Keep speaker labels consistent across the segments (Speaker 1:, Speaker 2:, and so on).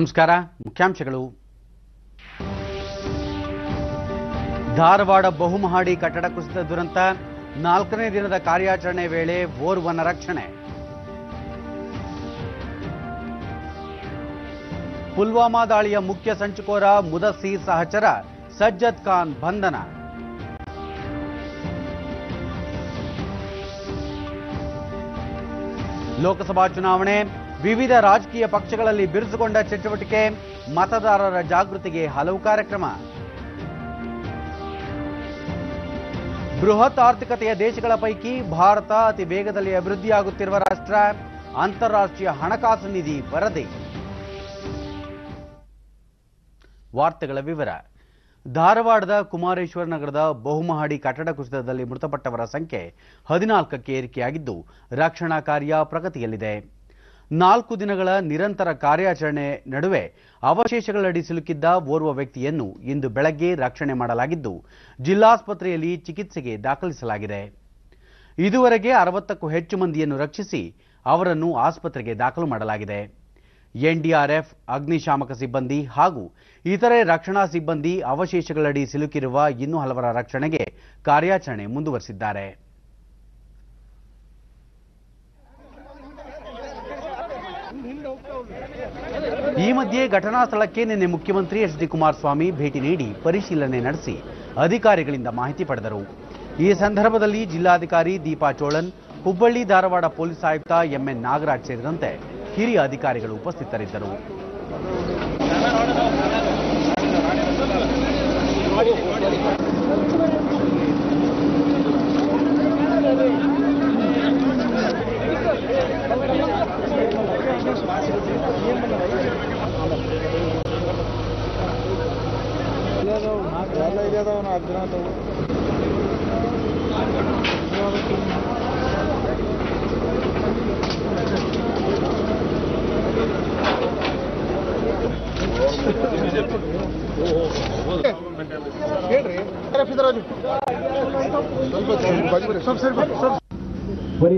Speaker 1: ನಮಸ್ಕಾರ. ಮುಖ್ಯಾಂಶಗಳು. ಧಾರವಾಡ ಬಹುಮಹಡಿ ಕಟ್ಟಡ ಕುಸಿತ ದುರಂತ, 4ನೇ ದಿನದ ಕಾರ್ಯಾಚರಣೆ ವೇಳೆ ಓರ್ವನ ರಕ್ಷಣೆ. ಪುಲ್ವಾಮಾ ದಾಳಿಯ ಮುಖ್ಯ ಸಂಚುಕೋರ ಮುದಸ್ಸೀರ್ ಸಹಚರ ಸಜ್ಜದ್ ಖಾನ್ ಬಂಧನ. ಲೋಕಸಭಾ ಚುನಾವಣೆ, ವಿವಿಧ ರಾಜಕೀಯ ಪಕ್ಷಗಳಲ್ಲಿ ಬಿರುಸುಗೊಂಡ ಚಟುವಟಿಕೆ, ಮತದಾರರ ಜಾಗೃತಿಗೆ ಹಲವು ಕಾರ್ಯಕ್ರಮ. ಬೃಹತ್ ಆರ್ಥಿಕತೆಯ ದೇಶಗಳ ಪೈಕಿ ಭಾರತ ಅತಿ ವೇಗದಲ್ಲಿ ಅಭಿವೃದ್ಧಿಯಾಗುತ್ತಿರುವ ರಾಷ್ಟ್ರ, ಅಂತಾರಾಷ್ಟ್ರೀಯ ಹಣಕಾಸು ನಿಧಿ ವರದಿ. ವಾರ್ತೆಗಳ ವಿವರ. ಧಾರವಾಡದ ಕುಮಾರೇಶ್ವರ ನಗರದ ಬಹುಮಹಡಿ ಕಟ್ಟಡ ಕುಸಿತದಲ್ಲಿ ಮೃತಪಟ್ಟವರ ಸಂಖ್ಯೆ 14ಕ್ಕೆ ಏರಿಕೆಯಾಗಿದ್ದು, ರಕ್ಷಣಾ ಕಾರ್ಯ ಪ್ರಗತಿಯಲ್ಲಿದೆ. 4 ದಿನಗಳ ನಿರಂತರ ಕಾರ್ಯಾಚರಣೆ ನಡುವೆ ಅವಶೇಷಗಳಡಿ ಸಿಲುಕಿದ್ದ ಓರ್ವ ವ್ಯಕ್ತಿಯನ್ನು ಇಂದು ಬೆಳಗ್ಗೆ ರಕ್ಷಣೆ ಮಾಡಲಾಗಿದ್ದು, ಜಿಲ್ಲಾಸ್ಪತ್ರೆಯಲ್ಲಿ ಚಿಕಿತ್ಸೆಗೆ ದಾಖಲಿಸಲಾಗಿದೆ. ಇದುವರೆಗೆ 60ಕ್ಕೂ ಹೆಚ್ಚು ಮಂದಿಯನ್ನು ರಕ್ಷಿಸಿ ಅವರನ್ನು ಆಸ್ಪತ್ರೆಗೆ ದಾಖಲು ಮಾಡಲಾಗಿದೆ. ಎನ್ಡಿಆರ್ಎಫ್, ಅಗ್ನಿಶಾಮಕ ಸಿಬ್ಬಂದಿ ಹಾಗೂ ಇತರೆ ರಕ್ಷಣಾ ಸಿಬ್ಬಂದಿ ಅವಶೇಷಗಳಡಿ ಸಿಲುಕಿರುವ ಇನ್ನೂ ಹಲವರ ರಕ್ಷಣೆಗೆ ಕಾರ್ಯಾಚರಣೆ ಮುಂದುವರೆಸಿದ್ದಾರೆ. ಈ ಮಧ್ಯೆ ಘಟನಾ ಸ್ಥಳಕ್ಕೆ ನಿನ್ನೆ ಮುಖ್ಯಮಂತ್ರಿ ಎಚ್.ಡಿ. ಕುಮಾರಸ್ವಾಮಿ ಭೇಟಿ ನೀಡಿ ಪರಿಶೀಲನೆ ನಡೆಸಿ ಅಧಿಕಾರಿಗಳಿಂದ ಮಾಹಿತಿ ಪಡೆದರು. ಈ ಸಂದರ್ಭದಲ್ಲಿ ಜಿಲ್ಲಾಧಿಕಾರಿ ದೀಪಾ ಚೋಳನ್, ಹುಬ್ಬಳ್ಳಿ ಧಾರವಾಡ ಪೊಲೀಸ್ ಆಯುಕ್ತ ಎಂಎನ್ ನಾಗರಾಜ್ ಸೇರಿದಂತೆ ಹಿರಿಯ ಅಧಿಕಾರಿಗಳು ಉಪಸ್ಥಿತರಿದ್ದರು.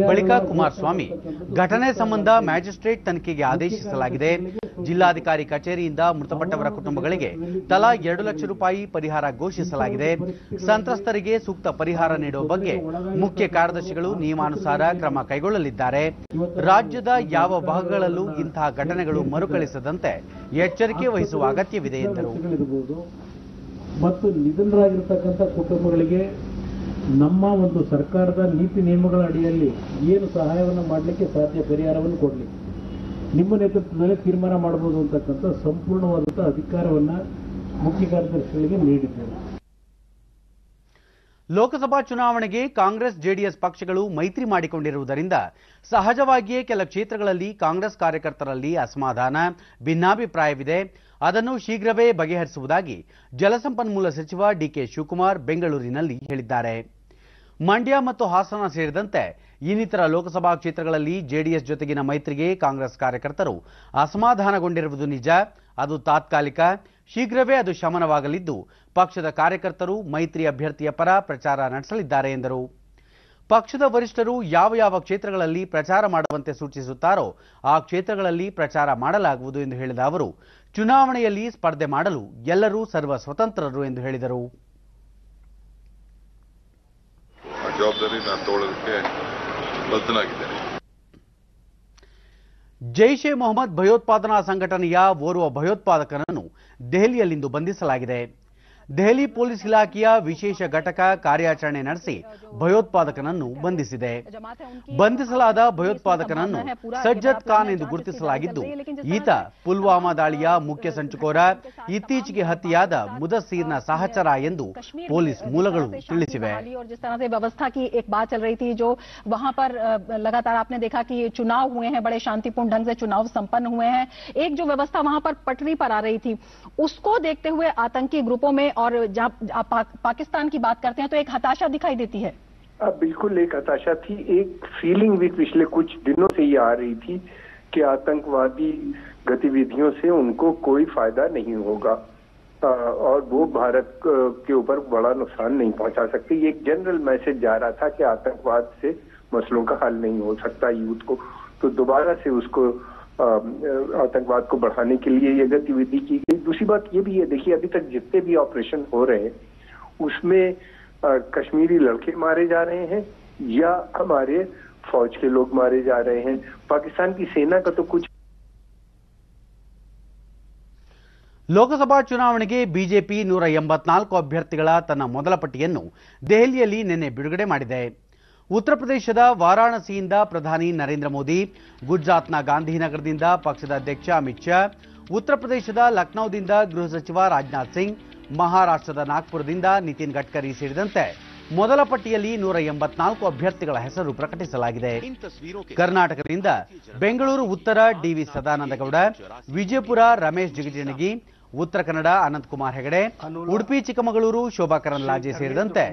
Speaker 1: ಬಳಿಕ ಕುಮಾರಸ್ವಾಮಿ, ಘಟನೆ ಸಂಬಂಧ ಮ್ಯಾಜಿಸ್ಟ್ರೇಟ್ ತನಿಖೆಗೆ ಆದೇಶಿಸಲಾಗಿದೆ. ಜಿಲ್ಲಾಧಿಕಾರಿ ಕಚೇರಿಯಿಂದ ಮೃತಪಟ್ಟವರ ಕುಟುಂಬಗಳಿಗೆ ತಲಾ 2 ಲಕ್ಷ ರೂಪಾಯಿ ಪರಿಹಾರ ಘೋಷಿಸಲಾಗಿದೆ. ಸಂತ್ರಸ್ತರಿಗೆ ಸೂಕ್ತ ಪರಿಹಾರ ನೀಡುವ ಬಗ್ಗೆ ಮುಖ್ಯ ಕಾರ್ಯದರ್ಶಿಗಳು ನಿಯಮಾನುಸಾರ ಕ್ರಮ ಕೈಗೊಳ್ಳಲಿದ್ದಾರೆ. ರಾಜ್ಯದ ಯಾವ ಭಾಗಗಳಲ್ಲೂ ಇಂತಹ ಘಟನೆಗಳು ಮರುಕಳಿಸದಂತೆ ಎಚ್ಚರಿಕೆ ವಹಿಸುವ ಅಗತ್ಯವಿದೆ ಎಂದರು.
Speaker 2: ಮತ್ತು ನಿಧನರಾಗಿರ್ತಕ್ಕಂಥ ಕುಟುಂಬಗಳಿಗೆ ನಮ್ಮ ಒಂದು ಸರ್ಕಾರದ ನೀತಿ ನಿಯಮಗಳ ಅಡಿಯಲ್ಲಿ ಏನು ಸಹಾಯವನ್ನು ಮಾಡಲಿಕ್ಕೆ ಸಾಧ್ಯ, ಪರಿಹಾರವನ್ನು ಕೊಡಲಿ, ನಿಮ್ಮ ನೇತೃತ್ವದಲ್ಲಿ ತೀರ್ಮಾನ ಮಾಡಬಹುದು ಅಂತಕ್ಕಂಥ ಸಂಪೂರ್ಣವಾದಂಥ ಅಧಿಕಾರವನ್ನು ಮುಖ್ಯ ಕಾರ್ಯದರ್ಶಿಗಳಿಗೆ ನೀಡಿದ್ದೇವೆ.
Speaker 1: ಲೋಕಸಭಾ ಚುನಾವಣೆಗೆ ಕಾಂಗ್ರೆಸ್ ಜೆಡಿಎಸ್ ಪಕ್ಷಗಳು ಮೈತ್ರಿ ಮಾಡಿಕೊಂಡಿರುವುದರಿಂದ ಸಹಜವಾಗಿಯೇ ಕೆಲ ಕ್ಷೇತ್ರಗಳಲ್ಲಿ ಕಾಂಗ್ರೆಸ್ ಕಾರ್ಯಕರ್ತರಲ್ಲಿ ಅಸಮಾಧಾನ, ಭಿನ್ನಾಭಿಪ್ರಾಯವಿದೆ. ಅದನ್ನು ಶೀಘ್ರವೇ ಬಗೆಹರಿಸುವುದಾಗಿ ಜಲಸಂಪನ್ಮೂಲ ಸಚಿವ ಡಿಕೆ ಶಿವಕುಮಾರ್ ಬೆಂಗಳೂರಿನಲ್ಲಿ ಹೇಳಿದ್ದಾರೆ. ಮಂಡ್ಯ ಮತ್ತು ಹಾಸನ ಸೇರಿದಂತೆ ಇನ್ನಿತರ ಲೋಕಸಭಾ ಕ್ಷೇತ್ರಗಳಲ್ಲಿ ಜೆಡಿಎಸ್ ಜೊತೆಗಿನ ಮೈತ್ರಿಗೆ ಕಾಂಗ್ರೆಸ್ ಕಾರ್ಯಕರ್ತರು ಅಸಮಾಧಾನಗೊಂಡಿರುವುದು ನಿಜ. ಅದು ತಾತ್ಕಾಲಿಕ, ಶೀಘ್ರವೇ ಅದು ಶಮನವಾಗಲಿದ್ದು ಪಕ್ಷದ ಕಾರ್ಯಕರ್ತರು ಮೈತ್ರಿ ಅಭ್ಯರ್ಥಿಯ ಪರ ಪ್ರಚಾರ ನಡೆಸಲಿದ್ದಾರೆ ಎಂದರು. ಪಕ್ಷದ ವರಿಷ್ಠರು ಯಾವ ಕ್ಷೇತ್ರಗಳಲ್ಲಿ ಪ್ರಚಾರ ಮಾಡುವಂತೆ ಸೂಚಿಸುತ್ತಾರೋ ಆ ಕ್ಷೇತ್ರಗಳಲ್ಲಿ ಪ್ರಚಾರ ಮಾಡಲಾಗುವುದು ಎಂದು ಹೇಳಿದ ಅವರು, ಚುನಾವಣೆಯಲ್ಲಿ ಸ್ಪರ್ಧೆ ಮಾಡಲು ಎಲ್ಲರೂ ಸರ್ವ ಸ್ವತಂತ್ರರು ಎಂದು ಹೇಳಿದರು.
Speaker 3: ಜವಾಬ್ದಾರಿ ನಾನು ತಗೊಳ್ಳೋದಕ್ಕೆ ಬದ್ಧನಾಗಿದ್ದೇನೆ.
Speaker 1: ಜೈಷ್ ಎ ಮೊಹಮ್ಮದ್ ಭಯೋತ್ಪಾದನಾ ಸಂಘಟನೆಯ ಓರ್ವ ಭಯೋತ್ಪಾದಕನನ್ನು ದೆಹಲಿಯಲ್ಲಿಂದು ಬಂಧಿಸಲಾಗಿದೆ. ದೆಹಲಿ ಪೊಲೀಸ್ ಇಲಾಖೆಯ ವಿಶೇಷ ಘಟಕ ಕಾರ್ಯಾಚರಣೆ ನಡೆಸಿ ಭಯೋತ್ಪಾದಕನನ್ನು ಬಂಧಿಸಿದೆ. ಬಂಧಿಸಲಾದ ಭಯೋತ್ಪಾದಕನನ್ನು ಸಜ್ಜದ್ ಖಾನ್ ಎಂದು ಗುರುತಿಸಲಾಗಿದ್ದು, ಈತ ಪುಲ್ವಾಮಾ ದಾಳಿಯ ಮುಖ್ಯ ಸಂಚುಕೋರ, ಇತ್ತೀಚೆಗೆ ಹತ್ಯೆಯಾದ ಮುದಸ್ಸೀರ್ನ ಸಹಚರ ಎಂದು ಪೊಲೀಸ್ ಮೂಲಗಳು ತಿಳಿಸಿವೆ.
Speaker 4: व्यवस्था की एक बात चल रही थी, जो वहां पर लगातार आपने देखा कि चुनाव हुए हैं, बड़े शांतिपूर्ण ढंग से चुनाव संपन्न हुए हैं. एक जो व्यवस्था वहां पर पटरी पर आ रही थी, उसको देखते हुए आतंकी ग्रुपों में और जब पाकिस्तान की बात करते हैं तो एक हताशा दिखाई देती है.
Speaker 5: बिल्कुल एक हताशा थी, एक फीलिंग भी पिछले कुछ दिनों से ये आ रही थी कि आतंकवादी गतिविधियों से उनको कोई फायदा नहीं होगा और वो भारत के ऊपर बड़ा नुकसान नहीं पहुंचा सकते. एक जनरल मैसेज जा रहा था कि आतंकवाद से मसलों का हल नहीं हो सकता यूथ को, तो दोबारा से उसको आतंकवाद को बढ़ाने के लिए ये गतिविधि की गई। दूसरी बात ये भी है, देखिए अभी तक जितने भी ऑपरेशन हो रहे हैं उसमें कश्मीरी लड़के मारे जा रहे हैं या हमारे फौज के लोग मारे जा रहे हैं। पाकिस्तान की सेना का तो कुछ।
Speaker 1: ಲೋಕಸಭಾ ಚುನಾವಣೆಗೆ ಬಿಜೆಪಿ 184 ಅಭ್ಯರ್ಥಿಗಳ ತನ್ನ ಮೊದಲ ಪಟ್ಟಿಯನ್ನು ದೆಹಲಿಯಲ್ಲಿ ನಿನ್ನೆ ಬಿಡುಗಡೆ ಮಾಡಿದೆ. ಉತ್ತರ ಪ್ರದೇಶದ ವಾರಾಣಸಿಯಿಂದ ಪ್ರಧಾನಿ ನರೇಂದ್ರ ಮೋದಿ, ಗುಜರಾತ್ನ ಗಾಂಧಿನಗರದಿಂದ ಪಕ್ಷದ ಅಧ್ಯಕ್ಷ ಅಮಿತ್ ಶಾ, ಉತ್ತರ ಪ್ರದೇಶದ ಲಕ್ನೌದಿಂದ ಗೃಹ ಸಚಿವ ರಾಜನಾಥ್ ಸಿಂಗ್, ಮಹಾರಾಷ್ಟ್ರದ ನಾಗ್ಪುರದಿಂದ ನಿತಿನ್ ಗಡ್ಕರಿ ಸೇರಿದಂತೆ ಮೊದಲ ಪಟ್ಟಿಯಲ್ಲಿ 184 ಅಭ್ಯರ್ಥಿಗಳ ಹೆಸರು ಪ್ರಕಟಿಸಲಾಗಿದೆ. ಕರ್ನಾಟಕದಿಂದ ಬೆಂಗಳೂರು ಉತ್ತರ ಡಿವಿ ಸದಾನಂದಗೌಡ, ವಿಜಯಪುರ ರಮೇಶ್ ಜಿಗಜಿಣಗಿ, ಉತ್ತರ ಕನ್ನಡ ಅನಂತಕುಮಾರ್ ಹೆಗಡೆ, ಉಡುಪಿ ಚಿಕ್ಕಮಗಳೂರು ಶೋಭಾ ಕರಂದ್ಲಾಜೆ ಸೇರಿದಂತೆ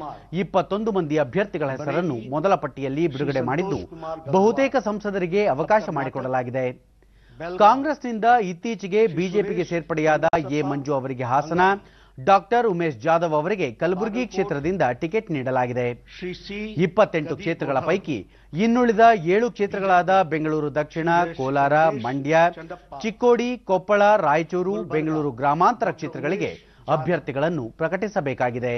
Speaker 1: 21 ಮಂದಿ ಅಭ್ಯರ್ಥಿಗಳ ಹೆಸರನ್ನು ಮೊದಲ ಪಟ್ಟಿಯಲ್ಲಿ ಬಿಡುಗಡೆ ಮಾಡಿದ್ದು ಬಹುತೇಕ ಸಂಸದರಿಗೆ ಅವಕಾಶ ಮಾಡಿಕೊಡಲಾಗಿದೆ. ಕಾಂಗ್ರೆಸ್ನಿಂದ ಇತ್ತೀಚೆಗೆ ಬಿಜೆಪಿಗೆ ಸೇರ್ಪಡೆಯಾದ ಎ ಮಂಜು ಅವರಿಗೆ ಹಾಸನ, ಡಾಕ್ಟರ್ ಉಮೇಶ್ ಜಾಧವ್ ಅವರಿಗೆ ಕಲಬುರಗಿ ಕ್ಷೇತ್ರದಿಂದ ಟಿಕೆಟ್ ನೀಡಲಾಗಿದೆ. 28 ಕ್ಷೇತ್ರಗಳ ಪೈಕಿ ಇನ್ನುಳಿದ 7 ಕ್ಷೇತ್ರಗಳಾದ ಬೆಂಗಳೂರು ದಕ್ಷಿಣ, ಕೋಲಾರ, ಮಂಡ್ಯ, ಚಿಕ್ಕೋಡಿ, ಕೊಪ್ಪಳ, ರಾಯಚೂರು, ಬೆಂಗಳೂರು ಗ್ರಾಮಾಂತರ ಕ್ಷೇತ್ರಗಳಿಗೆ ಅಭ್ಯರ್ಥಿಗಳನ್ನು ಪ್ರಕಟಿಸಬೇಕಾಗಿದೆ.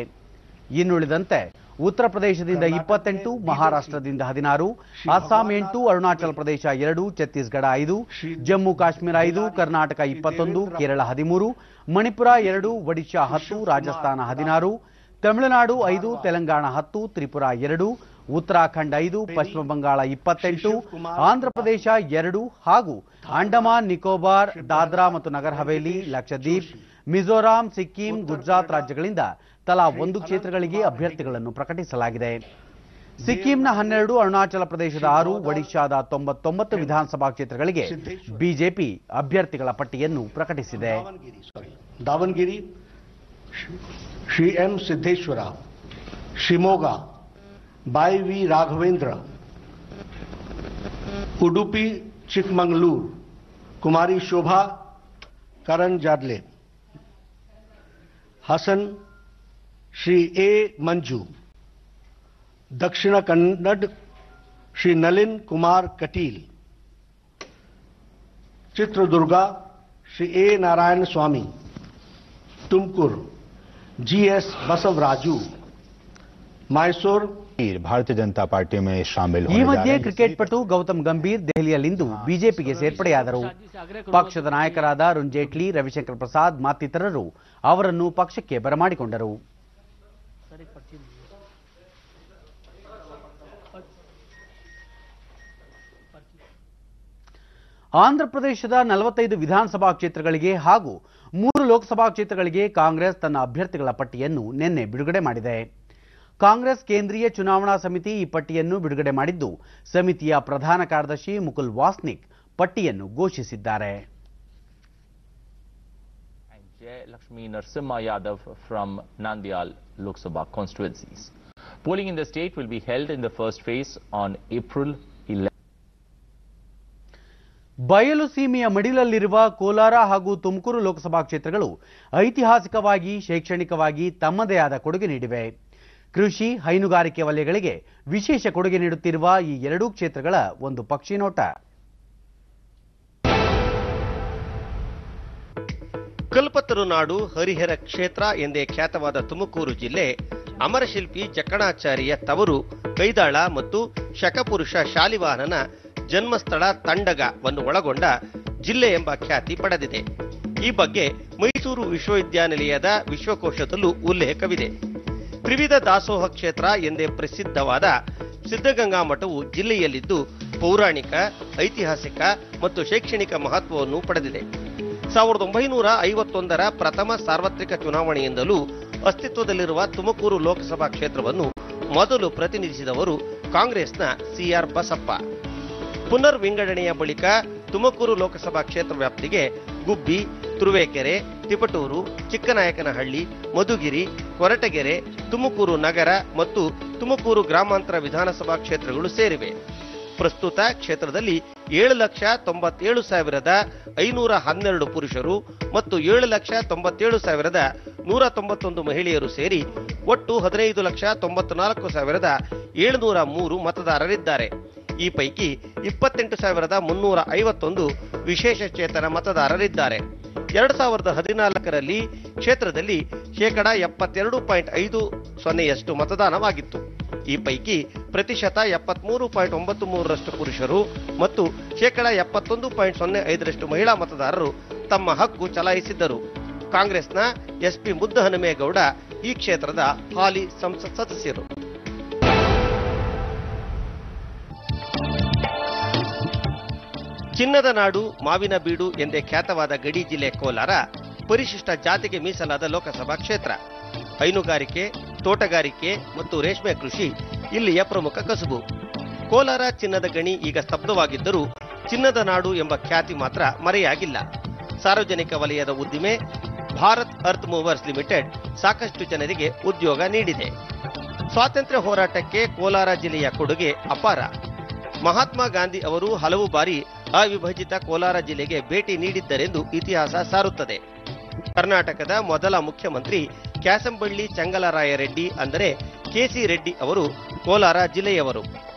Speaker 1: ಇನ್ನುಳಿದಂತೆ ಉತ್ತರ ಪ್ರದೇಶದಿಂದ 28, ಮಹಾರಾಷ್ಟ್ರದಿಂದ 16, ಅಸ್ಸಾಂ 8, ಅರುಣಾಚಲ ಪ್ರದೇಶ 2, ಛತ್ತೀಸ್ಗಢ 5, ಜಮ್ಮು ಕಾಶ್ಮೀರ 5, ಕರ್ನಾಟಕ 21, ಕೇರಳ 13, ಮಣಿಪುರ 2, ಒಡಿಶಾ 10, ರಾಜಸ್ಥಾನ 16, ತಮಿಳುನಾಡು 5, ತೆಲಂಗಾಣ 10, ತ್ರಿಪುರಾ 2, ಉತ್ತರಾಖಂಡ್ 5, ಪಶ್ಚಿಮ ಬಂಗಾಳ 28, ಆಂಧ್ರಪ್ರದೇಶ 2 ಹಾಗೂ ಅಂಡಮಾನ್ ನಿಕೋಬಾರ್, ದಾದ್ರಾ ಮತ್ತು ನಗರ್ ಹವೇಲಿ, ಲಕ್ಷದ್ವೀಪ್, ಮಿಜೋರಾಂ, ಸಿಕ್ಕಿಂ, ಗುಜರಾತ್ ರಾಜ್ಯಗಳಿಂದ ತಲಾ 1 ಕ್ಷೇತ್ರಗಳಿಗೆ ಅಭ್ಯರ್ಥಿಗಳನ್ನು ಪ್ರಕಟಿಸಲಾಗಿದೆ. ಸಿಕ್ಕಿಂನ 12, ಅರುಣಾಚಲ ಪ್ರದೇಶದ 6, ಒಡಿಶಾದ 99 ವಿಧಾನಸಭಾ ಕ್ಷೇತ್ರಗಳಿಗೆ ಬಿಜೆಪಿ ಅಭ್ಯರ್ಥಿಗಳ ಪಟ್ಟಿಯನ್ನು ಪ್ರಕಟಿಸಿದೆ.
Speaker 6: ದಾವಣಗೆರೆ ಶ್ರೀ ಎಂ ಸಿದ್ದೇಶ್ವರ, ಶಿವಮೊಗ್ಗ ಬಾಯಿ ವಿ ರಾಘವೇಂದ್ರ, ಉಡುಪಿ ಚಿಕ್ಕಮಗಳೂರು ಕುಮಾರಿ ಶೋಭಾ ಕರಂದ್ಲಾಜೆ, ಹಾಸನ್ श्री ए मंजू, दक्षिण कन्नड़ श्री नलिन कुमार कटील, चित्रदुर्गा श्री ए नारायण स्वामी, तुमकुर जीएस बसवराजू, मैसूर
Speaker 7: भारतीय जनता पार्टी में शामिल
Speaker 1: ಈ ಮಧ್ಯೆ ಕ್ರಿಕೆಟ್ ಪಟು ಗೌತಮ್ ಗಂಭೀರ್ ದೆಹಲಿಯಲ್ಲಿಂದು ಬಿಜೆಪಿಗೆ ಸೇರ್ಪಡೆಯಾದರು. ಪಕ್ಷದ ನಾಯಕರಾದ ಅರುಣ್ ಜೇಟ್ಲಿ, ರವಿಶಂಕರ್ ಪ್ರಸಾದ್ ಮತ್ತಿತರರು ಅವರನ್ನು ಪಕ್ಷಕ್ಕೆ ಬರಮಾಡಿಕೊಂಡರು. ಆಂಧ್ರಪ್ರದೇಶದ 45 ವಿಧಾನಸಭಾ ಕ್ಷೇತ್ರಗಳಿಗೆ ಹಾಗೂ 3 ಲೋಕಸಭಾ ಕ್ಷೇತ್ರಗಳಿಗೆ ಕಾಂಗ್ರೆಸ್ ತನ್ನ ಅಭ್ಯರ್ಥಿಗಳ ಪಟ್ಟಿಯನ್ನು ನಿನ್ನೆ ಬಿಡುಗಡೆ ಮಾಡಿದೆ. ಕಾಂಗ್ರೆಸ್ ಕೇಂದ್ರೀಯ ಚುನಾವಣಾ ಸಮಿತಿ ಈ ಪಟ್ಟಿಯನ್ನು ಬಿಡುಗಡೆ ಮಾಡಿದ್ದು, ಸಮಿತಿಯ ಪ್ರಧಾನ ಕಾರ್ಯದರ್ಶಿ ಮುಕುಲ್ ವಾಸ್ನಿಕ್ ಪಟ್ಟಿಯನ್ನು ಘೋಷಿಸಿದ್ದಾರೆ.
Speaker 8: Lakshmi Narasimha Yadav from Nandyal Lok Sabha constituencies. Polling in the state will be held in the first phase on April 11.
Speaker 1: ಬಯಲು ಸೀಮೆಯ ಮಡಿಲಲ್ಲಿರುವ ಕೋಲಾರ ಹಾಗೂ ತುಮಕೂರು ಲೋಕಸಭಾ ಕ್ಷೇತ್ರಗಳು ಐತಿಹಾಸಿಕವಾಗಿ, ಶೈಕ್ಷಣಿಕವಾಗಿ ತಮ್ಮದೇ ಆದ ಕೊಡುಗೆ ನೀಡಿವೆ. ಕೃಷಿ, ಹೈನುಗಾರಿಕೆ ವಲಯಗಳಿಗೆ ವಿಶೇಷ ಕೊಡುಗೆ ನೀಡುತ್ತಿರುವ ಈ ಎರಡೂ ಕ್ಷೇತ್ರಗಳ ಒಂದು ಪಕ್ಷಿನೋಟ.
Speaker 9: ಕಲ್ಪತರು ನಾಡು, ಹರಿಹರ ಕ್ಷೇತ್ರ ಎಂದೇ ಖ್ಯಾತವಾದ ತುಮಕೂರು ಜಿಲ್ಲೆ ಅಮರಶಿಲ್ಪಿ ಜಕ್ಕಣಾಚಾರ್ಯ ತವರು ಕೈದಾಳ ಮತ್ತು ಶಕಪುರುಷ ಶಾಲಿವಾಹನನ ಜನ್ಮಸ್ಥಳ ತಂಡಗವನ್ನು ಒಳಗೊಂಡ ಜಿಲ್ಲೆ ಎಂಬ ಖ್ಯಾತಿ ಪಡೆದಿದೆ. ಈ ಬಗ್ಗೆ ಮೈಸೂರು ವಿಶ್ವವಿದ್ಯಾನಿಲಯದ ವಿಶ್ವಕೋಶದಲ್ಲೂ ಉಲ್ಲೇಖವಿದೆ. ತ್ರಿವಿಧ ದಾಸೋಹ ಕ್ಷೇತ್ರ ಎಂದೇ ಪ್ರಸಿದ್ಧವಾದ ಸಿದ್ಧಗಂಗಾ ಮಠವು ಜಿಲ್ಲೆಯಲ್ಲಿದ್ದು ಪೌರಾಣಿಕ, ಐತಿಹಾಸಿಕ ಮತ್ತು ಶೈಕ್ಷಣಿಕ ಮಹತ್ವವನ್ನು ಪಡೆದಿದೆ. 1951ರ ಪ್ರಥಮ ಸಾರ್ವತ್ರಿಕ ಚುನಾವಣೆಯಿಂದಲೂ ಅಸ್ತಿತ್ವದಲ್ಲಿರುವ ತುಮಕೂರು ಲೋಕಸಭಾ ಕ್ಷೇತ್ರವನ್ನು ಮೊದಲು ಪ್ರತಿನಿಧಿಸಿದವರು ಕಾಂಗ್ರೆಸ್ನ ಸಿಆರ್ ಬಸಪ್ಪ. ಪುನರ್ ವಿಂಗಡಣೆಯ ಬಳಿಕ ತುಮಕೂರು ಲೋಕಸಭಾ ಕ್ಷೇತ್ರ ವ್ಯಾಪ್ತಿಗೆ ಗುಬ್ಬಿ, ತುರುವೇಕೆರೆ, ತಿಪಟೂರು, ಚಿಕ್ಕನಾಯಕನಹಳ್ಳಿ, ಮಧುಗಿರಿ, ಕೊರಟಗೆರೆ, ತುಮಕೂರು ನಗರ ಮತ್ತು ತುಮಕೂರು ಗ್ರಾಮಾಂತರ ವಿಧಾನಸಭಾ ಕ್ಷೇತ್ರಗಳು ಸೇರಿವೆ. ಪ್ರಸ್ತುತ ಕ್ಷೇತ್ರದಲ್ಲಿ 7,97,512 ಪುರುಷರು ಮತ್ತು 7,97,191 ಮಹಿಳೆಯರು ಸೇರಿ ಒಟ್ಟು 15,94,703 ಮತದಾರರಿದ್ದಾರೆ. ಈ ಪೈಕಿ 28,351 ವಿಶೇಷ ಚೇತನ ಮತದಾರರಿದ್ದಾರೆ. 2014ರಲ್ಲಿ ಕ್ಷೇತ್ರದಲ್ಲಿ 72.50% ಮತದಾನವಾಗಿತ್ತು. ಈ ಪೈಕಿ ಪ್ರತಿಶತ 73.93% ಪುರುಷರು ಮತ್ತು 71.05% ಮಹಿಳಾ ಮತದಾರರು ತಮ್ಮ ಹಕ್ಕು ಚಲಾಯಿಸಿದ್ದರು. ಕಾಂಗ್ರೆಸ್ನ ಎಸ್ಪಿ ಮುದ್ದಹನುಮೇಗೌಡ ಈ ಕ್ಷೇತ್ರದ ಹಾಲಿ ಸಂಸತ್ ಸದಸ್ಯರು. ಚಿನ್ನದ ನಾಡು, ಮಾವಿನ ಬೀಡು ಎಂದೇ ಖ್ಯಾತವಾದ ಗಡಿ ಜಿಲ್ಲೆ ಕೋಲಾರ ಪರಿಶಿಷ್ಟ ಜಾತಿಗೆ ಮೀಸಲಾದ ಲೋಕಸಭಾ ಕ್ಷೇತ್ರ. ಹೈನುಗಾರಿಕೆ, ತೋಟಗಾರಿಕೆ ಮತ್ತು ರೇಷ್ಮೆ ಕೃಷಿ ಇಲ್ಲಿಯ ಪ್ರಮುಖ ಕಸುಬು. ಕೋಲಾರ ಚಿನ್ನದ ಗಣಿ ಈಗ ಸ್ತಬ್ಧವಾಗಿದ್ದರೂ ಚಿನ್ನದ ನಾಡು ಎಂಬ ಖ್ಯಾತಿ ಮಾತ್ರ ಮರೆಯಾಗಿಲ್ಲ. ಸಾರ್ವಜನಿಕ ವಲಯದ ಉದ್ದಿಮೆ ಭಾರತ್ ಅರ್ತ್ ಮೂವರ್ಸ್ ಲಿಮಿಟೆಡ್ ಸಾಕಷ್ಟು ಜನರಿಗೆ ಉದ್ಯೋಗ ನೀಡಿದೆ. ಸ್ವಾತಂತ್ರ್ಯ ಹೋರಾಟಕ್ಕೆ ಕೋಲಾರ ಜಿಲ್ಲೆಯ ಕೊಡುಗೆ ಅಪಾರ. ಮಹಾತ್ಮ ಗಾಂಧಿ ಅವರು ಹಲವು ಬಾರಿ ಅವಿಭಜಿತ ಕೋಲಾರ ಜಿಲ್ಲೆಗೆ ಭೇಟಿ ನೀಡಿದ್ದರೆಂದು ಇತಿಹಾಸ ಸಾರುತ್ತದೆ. ಕರ್ನಾಟಕದ ಮೊದಲ ಮುಖ್ಯಮಂತ್ರಿ ಕ್ಯಾಸಂಬಳ್ಳಿ ಚಂಗಲರಾಯರೆಡ್ಡಿ ಅಂದರೆ ಕೆಸಿ ರೆಡ್ಡಿ ಅವರು ಕೋಲಾರ ಜಿಲ್ಲೆಯವರು.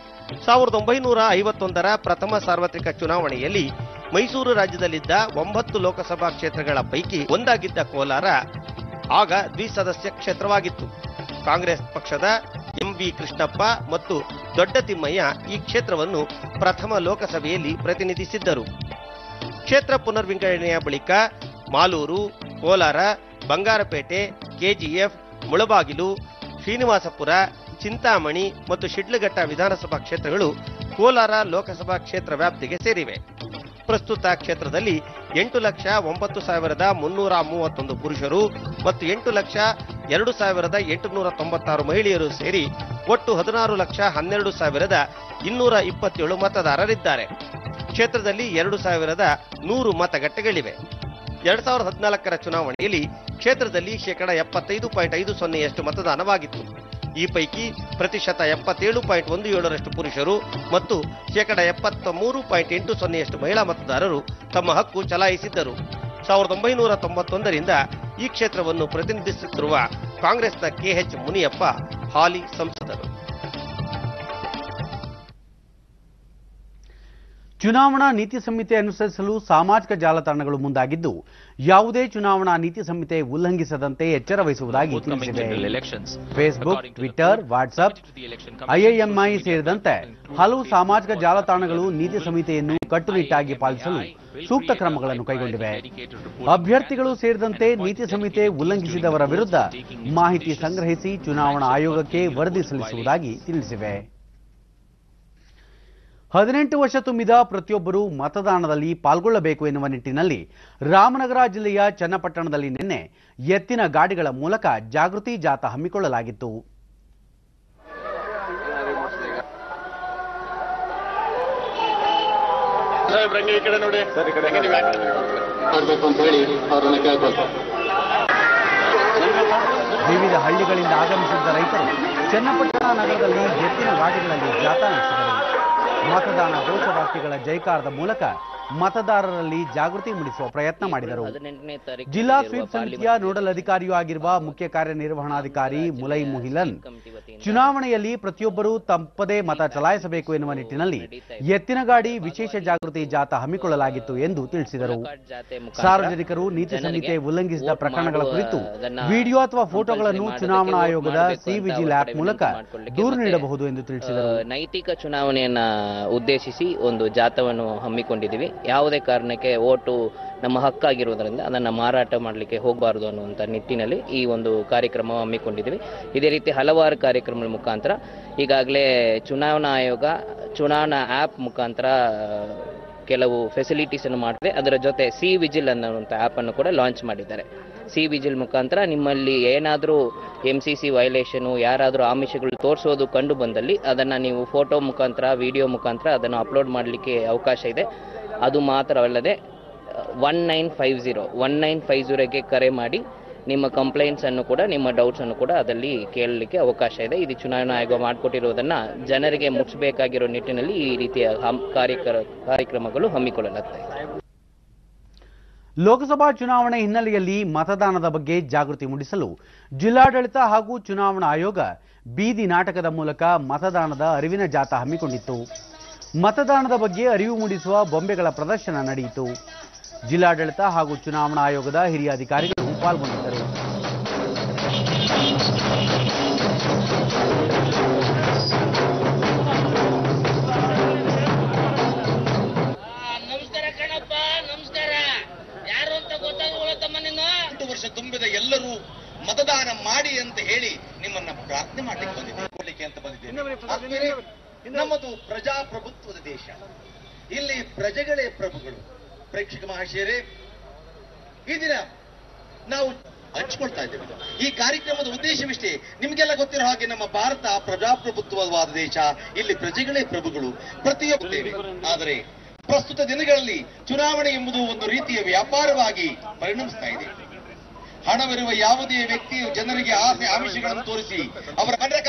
Speaker 9: 1951ರ ಪ್ರಥಮ ಸಾರ್ವತ್ರಿಕ ಚುನಾವಣೆಯಲ್ಲಿ ಮೈಸೂರು ರಾಜ್ಯದಲ್ಲಿದ್ದ 9 ಲೋಕಸಭಾ ಕ್ಷೇತ್ರಗಳ ಪೈಕಿ ಒಂದಾಗಿದ್ದ ಕೋಲಾರ ಆಗ ದ್ವಿಸದಸ್ಯ ಕ್ಷೇತ್ರವಾಗಿತ್ತು. ಕಾಂಗ್ರೆಸ್ ಪಕ್ಷದ ಎಂವಿ ಕೃಷ್ಣಪ್ಪ ಮತ್ತು ದೊಡ್ಡ ತಿಮ್ಮಯ್ಯ ಈ ಕ್ಷೇತ್ರವನ್ನು ಪ್ರಥಮ ಲೋಕಸಭೆಯಲ್ಲಿ ಪ್ರತಿನಿಧಿಸಿದ್ದರು. ಕ್ಷೇತ್ರ ಪುನರ್ವಿಂಗಡಣೆಯ ಬಳಿಕ ಮಾಲೂರು, ಕೋಲಾರ, ಬಂಗಾರಪೇಟೆ, ಕೆಜಿಎಫ್, ಮುಳಬಾಗಿಲು, ಶ್ರೀನಿವಾಸಪುರ, ಚಿಂತಾಮಣಿ ಮತ್ತು ಶಿಡ್ಲಘಟ್ಟ ವಿಧಾನಸಭಾ ಕ್ಷೇತ್ರಗಳು ಕೋಲಾರ ಲೋಕಸಭಾ ಕ್ಷೇತ್ರ ವ್ಯಾಪ್ತಿಗೆ ಸೇರಿವೆ. ಪ್ರಸ್ತುತ ಕ್ಷೇತ್ರದಲ್ಲಿ 8,09,331 ಪುರುಷರು ಮತ್ತು 8,02,896 ಮಹಿಳೆಯರು ಸೇರಿ ಒಟ್ಟು 16,12,227 ಮತದಾರರಿದ್ದಾರೆ. ಕ್ಷೇತ್ರದಲ್ಲಿ 2,100 ಮತಗಟ್ಟೆಗಳಿವೆ. 2014ರ ಚುನಾವಣೆಯಲ್ಲಿ ಕ್ಷೇತ್ರದಲ್ಲಿ 75.50% ಮತದಾನವಾಗಿತ್ತು. ಈ ಪೈಕಿ ಪ್ರತಿಶತ 77.17% ಪುರುಷರು ಮತ್ತು 73.80% ಮಹಿಳಾ ಮತದಾರರು ತಮ್ಮ ಹಕ್ಕು ಚಲಾಯಿಸಿದ್ದರು. 1991ರಿಂದ ಈ ಕ್ಷೇತ್ರವನ್ನು ಪ್ರತಿನಿಧಿಸುತ್ತಿರುವ ಕಾಂಗ್ರೆಸ್ನ ಕೆಎಚ್ ಮುನಿಯಪ್ಪ ಹಾಲಿ ಸಂಸದರು.
Speaker 1: ಚುನಾವಣಾ ನೀತಿ ಸಂಹಿತೆ ಅನುಸರಿಸಲು ಸಾಮಾಜಿಕ ಜಾಲತಾಣಗಳು ಮುಂದಾಗಿದ್ದು ಯಾವುದೇ ಚುನಾವಣಾ ನೀತಿ ಸಂಹಿತೆ ಉಲ್ಲಂಘಿಸದಂತೆ ಎಚ್ಚರ ವಹಿಸುವುದಾಗಿ ತಿಳಿಸಿದೆ. ಫೇಸ್ಬುಕ್, ಟ್ವಿಟರ್, ವಾಟ್ಸ್ಆಪ್, ಐಐಎಂಐ ಸೇರಿದಂತೆ ಹಲವು ಸಾಮಾಜಿಕ ಜಾಲತಾಣಗಳು ನೀತಿ ಸಂಹಿತೆಯನ್ನು ಕಟ್ಟುನಿಟ್ಟಾಗಿ ಪಾಲಿಸಲು ಸೂಕ್ತ ಕ್ರಮಗಳನ್ನು ಕೈಗೊಂಡಿವೆ. ಅಭ್ಯರ್ಥಿಗಳು ಸೇರಿದಂತೆ ನೀತಿ ಸಂಹಿತೆ ಉಲ್ಲಂಘಿಸಿದವರ ವಿರುದ್ಧ ಮಾಹಿತಿ ಸಂಗ್ರಹಿಸಿ ಚುನಾವಣಾ ಆಯೋಗಕ್ಕೆ ವರದಿ ಸಲ್ಲಿಸುವುದಾಗಿ ತಿಳಿಸಿವೆ. 18 ವರ್ಷ ತುಂಬಿದ ಪ್ರತಿಯೊಬ್ಬರೂ ಮತದಾನದಲ್ಲಿ ಪಾಲ್ಗೊಳ್ಳಬೇಕು ಎನ್ನುವ ನಿಟ್ಟಿನಲ್ಲಿ ರಾಮನಗರ ಜಿಲ್ಲೆಯ ಚನ್ನಪಟ್ಟಣದಲ್ಲಿ ನಿನ್ನೆ ಎತ್ತಿನ ಗಾಡಿಗಳ ಮೂಲಕ ಜಾಗೃತಿ ಜಾಥಾ ಹಮ್ಮಿಕೊಳ್ಳಲಾಗಿತ್ತು. ವಿವಿಧ ಹಳ್ಳಿಗಳಿಂದ ಆಗಮಿಸಿದ್ದ ರೈತರು ಚನ್ನಪಟ್ಟಣ ನಗರದಲ್ಲಿ ಎತ್ತಿನ ಗಾಡಿಗಳಲ್ಲಿ ಜಾಥಾ ನಡೆಸಿದರು. ಮತದಾನ ಘೋಷವಾಕ್ಯಗಳ ಜೈಕಾರದ ಮೂಲಕ ಮತದಾರರಲ್ಲಿ ಜಾಗೃತಿ ಮೂಡಿಸುವ ಪ್ರಯತ್ನ ಮಾಡಿದರು. ಜಿಲ್ಲಾ ಸ್ವೀಪ್ ಸಮಿತಿಯ ನೋಡಲ್ ಅಧಿಕಾರಿಯೂ ಆಗಿರುವ ಮುಖ್ಯ ಕಾರ್ಯನಿರ್ವಹಣಾಧಿಕಾರಿ ಮುಲೈ ಮುಹಿಲನ್ ಚುನಾವಣೆಯಲ್ಲಿ ಪ್ರತಿಯೊಬ್ಬರೂ ತಪ್ಪದೇ ಮತ ಚಲಾಯಿಸಬೇಕು ಎನ್ನುವ ನಿಟ್ಟಿನಲ್ಲಿ ಎತ್ತಿನ ಗಾಡಿ ವಿಶೇಷ ಜಾಗೃತಿ ಜಾಥಾ ಹಮ್ಮಿಕೊಳ್ಳಲಾಗಿತ್ತು ಎಂದು ತಿಳಿಸಿದರು. ಸಾರ್ವಜನಿಕರು ನೀತಿ ಸಂಹಿತೆ ಉಲ್ಲಂಘಿಸಿದ ಪ್ರಕರಣಗಳ ಕುರಿತು ವಿಡಿಯೋ ಅಥವಾ ಫೋಟೋಗಳನ್ನು ಚುನಾವಣಾ ಆಯೋಗದ ಸಿ ವಿಜಿಲ್ ಆಪ್ ಮೂಲಕ ದೂರು ನೀಡಬಹುದು ಎಂದು ತಿಳಿಸಿದರು.
Speaker 10: ನೈತಿಕ ಚುನಾವಣೆಯನ್ನ ಉದ್ದೇಶಿಸಿ ಒಂದು ಜಾಥಾವನ್ನು ಹಮ್ಮಿಕೊಂಡಿದ್ದೀವಿ. ಯಾವುದೇ ಕಾರಣಕ್ಕೆ ಓಟು ನಮ್ಮ ಹಕ್ಕಾಗಿರುವುದರಿಂದ ಅದನ್ನು ಮಾರಾಟ ಮಾಡಲಿಕ್ಕೆ ಹೋಗಬಾರದು ಅನ್ನುವಂಥ ನಿಟ್ಟಿನಲ್ಲಿ ಈ ಒಂದು ಕಾರ್ಯಕ್ರಮ ಹಮ್ಮಿಕೊಂಡಿದ್ದೀವಿ. ಇದೇ ರೀತಿ ಹಲವಾರು ಕಾರ್ಯಕ್ರಮಗಳ ಮುಖಾಂತರ ಈಗಾಗಲೇ ಚುನಾವಣಾ ಆಯೋಗ ಚುನಾವಣಾ ಆ್ಯಪ್ ಮುಖಾಂತರ ಕೆಲವು ಫೆಸಿಲಿಟೀಸನ್ನು ಮಾಡಿದೆ. ಅದರ ಜೊತೆ ಸಿ ವಿಜಿಲ್ ಅನ್ನುವಂಥ ಆ್ಯಪನ್ನು ಕೂಡ ಲಾಂಚ್ ಮಾಡಿದ್ದಾರೆ. ಸಿ ವಿಜಿಲ್ ಮುಖಾಂತರ ನಿಮ್ಮಲ್ಲಿ ಏನಾದರೂ MCC ವೈಲೇಷನು ಯಾರಾದರೂ ಆಮಿಷಗಳು ತೋರಿಸೋದು ಕಂಡು ಬಂದಲ್ಲಿ ಅದನ್ನು ನೀವು ಫೋಟೋ ಮುಖಾಂತರ ವಿಡಿಯೋ ಮುಖಾಂತರ ಅದನ್ನು ಅಪ್ಲೋಡ್ ಮಾಡಲಿಕ್ಕೆ ಅವಕಾಶ ಇದೆ. ಅದು ಮಾತ್ರವಲ್ಲದೆ 1950ಗೆ ಕರೆ ಮಾಡಿ ನಿಮ್ಮ ಕಂಪ್ಲೇಂಟ್ಸನ್ನು ಕೂಡ ನಿಮ್ಮ ಡೌಟ್ಸನ್ನು ಕೂಡ ಅದರಲ್ಲಿ ಕೇಳಲಿಕ್ಕೆ ಅವಕಾಶ ಇದೆ. ಇದು ಚುನಾವಣಾ ಆಯೋಗ ಮಾಡಿಕೊಟ್ಟಿರುವುದನ್ನು ಜನರಿಗೆ ಮುಟ್ಟಿಸಬೇಕಾಗಿರೋ ನಿಟ್ಟಿನಲ್ಲಿ ಈ ರೀತಿಯ ಕಾರ್ಯಕ್ರಮಗಳು ಹಮ್ಮಿಕೊಳ್ಳಲಾಗ್ತಾ ಇದೆ.
Speaker 1: ಲೋಕಸಭಾ ಚುನಾವಣೆ ಹಿನ್ನೆಲೆಯಲ್ಲಿ ಮತದಾನದ ಬಗ್ಗೆ ಜಾಗೃತಿ ಮೂಡಿಸಲು ಜಿಲ್ಲಾಡಳಿತ ಹಾಗೂ ಚುನಾವಣಾ ಆಯೋಗ ಬೀದಿ ನಾಟಕದ ಮೂಲಕ ಮತದಾನದ ಅರಿವಿನ ಜಾಥಾ ಹಮ್ಮಿಕೊಂಡಿತ್ತು. ಮತದಾನದ ಬಗ್ಗೆ ಅರಿವು ಮೂಡಿಸುವ ಬೊಂಬೆಗಳ ಪ್ರದರ್ಶನ ನಡೆಯಿತು. ಜಿಲ್ಲಾಡಳಿತ ಹಾಗೂ ಚುನಾವಣಾ ಆಯೋಗದ ಹಿರಿಯ ಅಧಿಕಾರಿಗಳು ಪಾಲ್ಗೊಂಡಿದ್ದರು.
Speaker 11: ತುಂಬಿದ ಎಲ್ಲರೂ ಮತದಾನ ಮಾಡಿ ಅಂತ ಹೇಳಿ ನಿಮ್ಮನ್ನ ಪ್ರಾರ್ಥನೆ ಮಾಡಲಿಕ್ಕೆ ಅಂತ ಬಂದಿದ್ದೇನೆ. ನಮ್ಮದು ಪ್ರಜಾಪ್ರಭುತ್ವದ ದೇಶ. ಇಲ್ಲಿ ಪ್ರಜೆಗಳೇ ಪ್ರಭುಗಳು. ಪ್ರೇಕ್ಷಕ ಮಹಾಶಯರೇ, ಈ ದಿನ ನಾವು ಹಂಚಿಕೊಳ್ತಾ ಇದ್ದೇವೆ. ಈ ಕಾರ್ಯಕ್ರಮದ ಉದ್ದೇಶವಿಷ್ಟೇ. ನಿಮಗೆಲ್ಲ ಗೊತ್ತಿರೋ ಹಾಗೆ ನಮ್ಮ ಭಾರತ ಪ್ರಜಾಪ್ರಭುತ್ವವಾದ ದೇಶ. ಇಲ್ಲಿ ಪ್ರಜೆಗಳೇ ಪ್ರಭುಗಳು. ಪ್ರತಿಯೊಬ್ಬರು. ಆದರೆ ಪ್ರಸ್ತುತ ದಿನಗಳಲ್ಲಿ ಚುನಾವಣೆ ಎಂಬುದು ಒಂದು ರೀತಿಯ ವ್ಯಾಪಾರವಾಗಿ ಪರಿಣಮಿಸ್ತಾ ಇದೆ. ಹಣವಿರುವ ಯಾವುದೇ ವ್ಯಕ್ತಿಯು ಜನರಿಗೆ ಆಸೆ ಆಮಿಷಗಳನ್ನು ತೋರಿಸಿ ಅವರ ಬಂಡ್ರಕ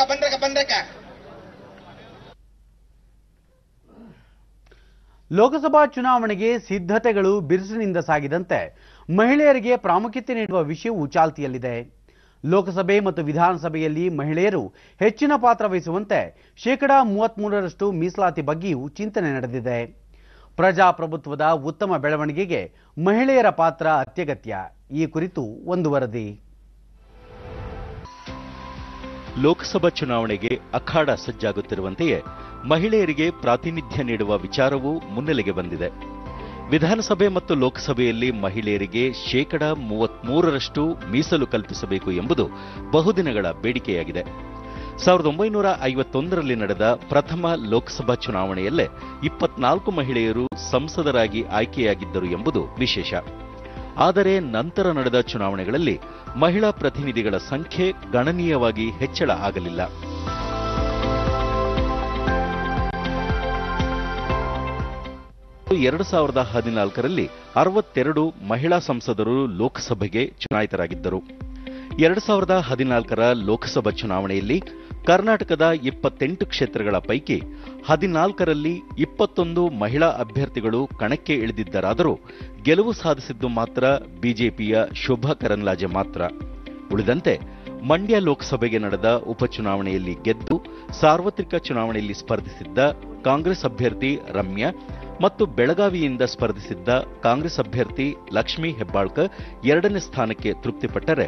Speaker 1: ಲೋಕಸಭಾ ಚುನಾವಣೆಗೆ ಸಿದ್ಧತೆಗಳು ಬಿರುಸಿನಿಂದ ಸಾಗಿದಂತೆ ಮಹಿಳೆಯರಿಗೆ ಪ್ರಾಮುಖ್ಯತೆ ನೀಡುವ ವಿಷಯವೂ ಚಾಲ್ತಿಯಲ್ಲಿದೆ. ಲೋಕಸಭೆ ಮತ್ತು ವಿಧಾನಸಭೆಯಲ್ಲಿ ಮಹಿಳೆಯರು ಹೆಚ್ಚಿನ ಪಾತ್ರ ವಹಿಸುವಂತೆ 33% ಮೀಸಲಾತಿ ಬಗ್ಗೆಯೂ ಚಿಂತನೆ ನಡೆದಿದೆ. ಪ್ರಜಾಪ್ರಭುತ್ವದ ಉತ್ತಮ ಬೆಳವಣಿಗೆಗೆ ಮಹಿಳೆಯರ ಪಾತ್ರ ಅತ್ಯಗತ್ಯ. ಈ ಕುರಿತು ಒಂದು ವರದಿ.
Speaker 12: ಲೋಕಸಭಾ ಚುನಾವಣೆಗೆ ಅಖಾಡ ಸಜ್ಜಾಗುತ್ತಿರುವಂತೆಯೇ ಮಹಿಳೆಯರಿಗೆ ಪ್ರಾತಿನಿಧ್ಯ ನೀಡುವ ವಿಚಾರವೂ ಮುನ್ನೆಲೆಗೆ ಬಂದಿದೆ. ವಿಧಾನಸಭೆ ಮತ್ತು ಲೋಕಸಭೆಯಲ್ಲಿ ಮಹಿಳೆಯರಿಗೆ 33% ಮೀಸಲು ಕಲ್ಪಿಸಬೇಕು ಎಂಬುದು ಬಹುದಿನಗಳ ಬೇಡಿಕೆಯಾಗಿದೆ. 1951ರಲ್ಲಿ ನಡೆದ ಪ್ರಥಮ ಲೋಕಸಭಾ ಚುನಾವಣೆಯಲ್ಲೇ 24 ಮಹಿಳೆಯರು ಸಂಸದರಾಗಿ ಆಯ್ಕೆಯಾಗಿದ್ದರು ಎಂಬುದು ವಿಶೇಷ. ಆದರೆ ನಂತರ ನಡೆದ ಚುನಾವಣೆಗಳಲ್ಲಿ ಮಹಿಳಾ ಪ್ರತಿನಿಧಿಗಳ ಸಂಖ್ಯೆ ಗಣನೀಯವಾಗಿ ಹೆಚ್ಚಳ ಆಗಲಿಲ್ಲ. ಎರಡು 2014ರಲ್ಲಿ 62 ಮಹಿಳಾ ಸಂಸದರು ಲೋಕಸಭೆಗೆ ಚುನಾಯಿತರಾಗಿದ್ದರು. 2014ರ ಲೋಕಸಭಾ ಚುನಾವಣೆಯಲ್ಲಿ ಕರ್ನಾಟಕದ 28 ಕ್ಷೇತ್ರಗಳ ಪೈಕಿ 14ರಲ್ಲಿ 21 ಮಹಿಳಾ ಅಭ್ಯರ್ಥಿಗಳು ಕಣಕ್ಕೆ ಇಳಿದಿದ್ದರಾದರೂ ಗೆಲುವು ಸಾಧಿಸಿದ್ದು ಮಾತ್ರ ಬಿಜೆಪಿಯ ಶೋಭಾ ಕರಂದ್ಲಾಜೆ ಮಾತ್ರ. ಉಳಿದಂತೆ ಮಂಡ್ಯ ಲೋಕಸಭೆಗೆ ನಡೆದ ಉಪಚುನಾವಣೆಯಲ್ಲಿ ಗೆದ್ದು ಸಾರ್ವತ್ರಿಕ ಚುನಾವಣೆಯಲ್ಲಿ ಸ್ಪರ್ಧಿಸಿದ್ದ ಕಾಂಗ್ರೆಸ್ ಅಭ್ಯರ್ಥಿ ರಮ್ಯಾ ಮತ್ತು ಬೆಳಗಾವಿಯಿಂದ ಸ್ಪರ್ಧಿಸಿದ್ದ ಕಾಂಗ್ರೆಸ್ ಅಭ್ಯರ್ಥಿ ಲಕ್ಷ್ಮೀ ಹೆಬ್ಬಾಳ್ಕರ್ 2ನೇ ಸ್ಥಾನಕ್ಕೆ ತೃಪ್ತಿಪಟ್ಟರೆ,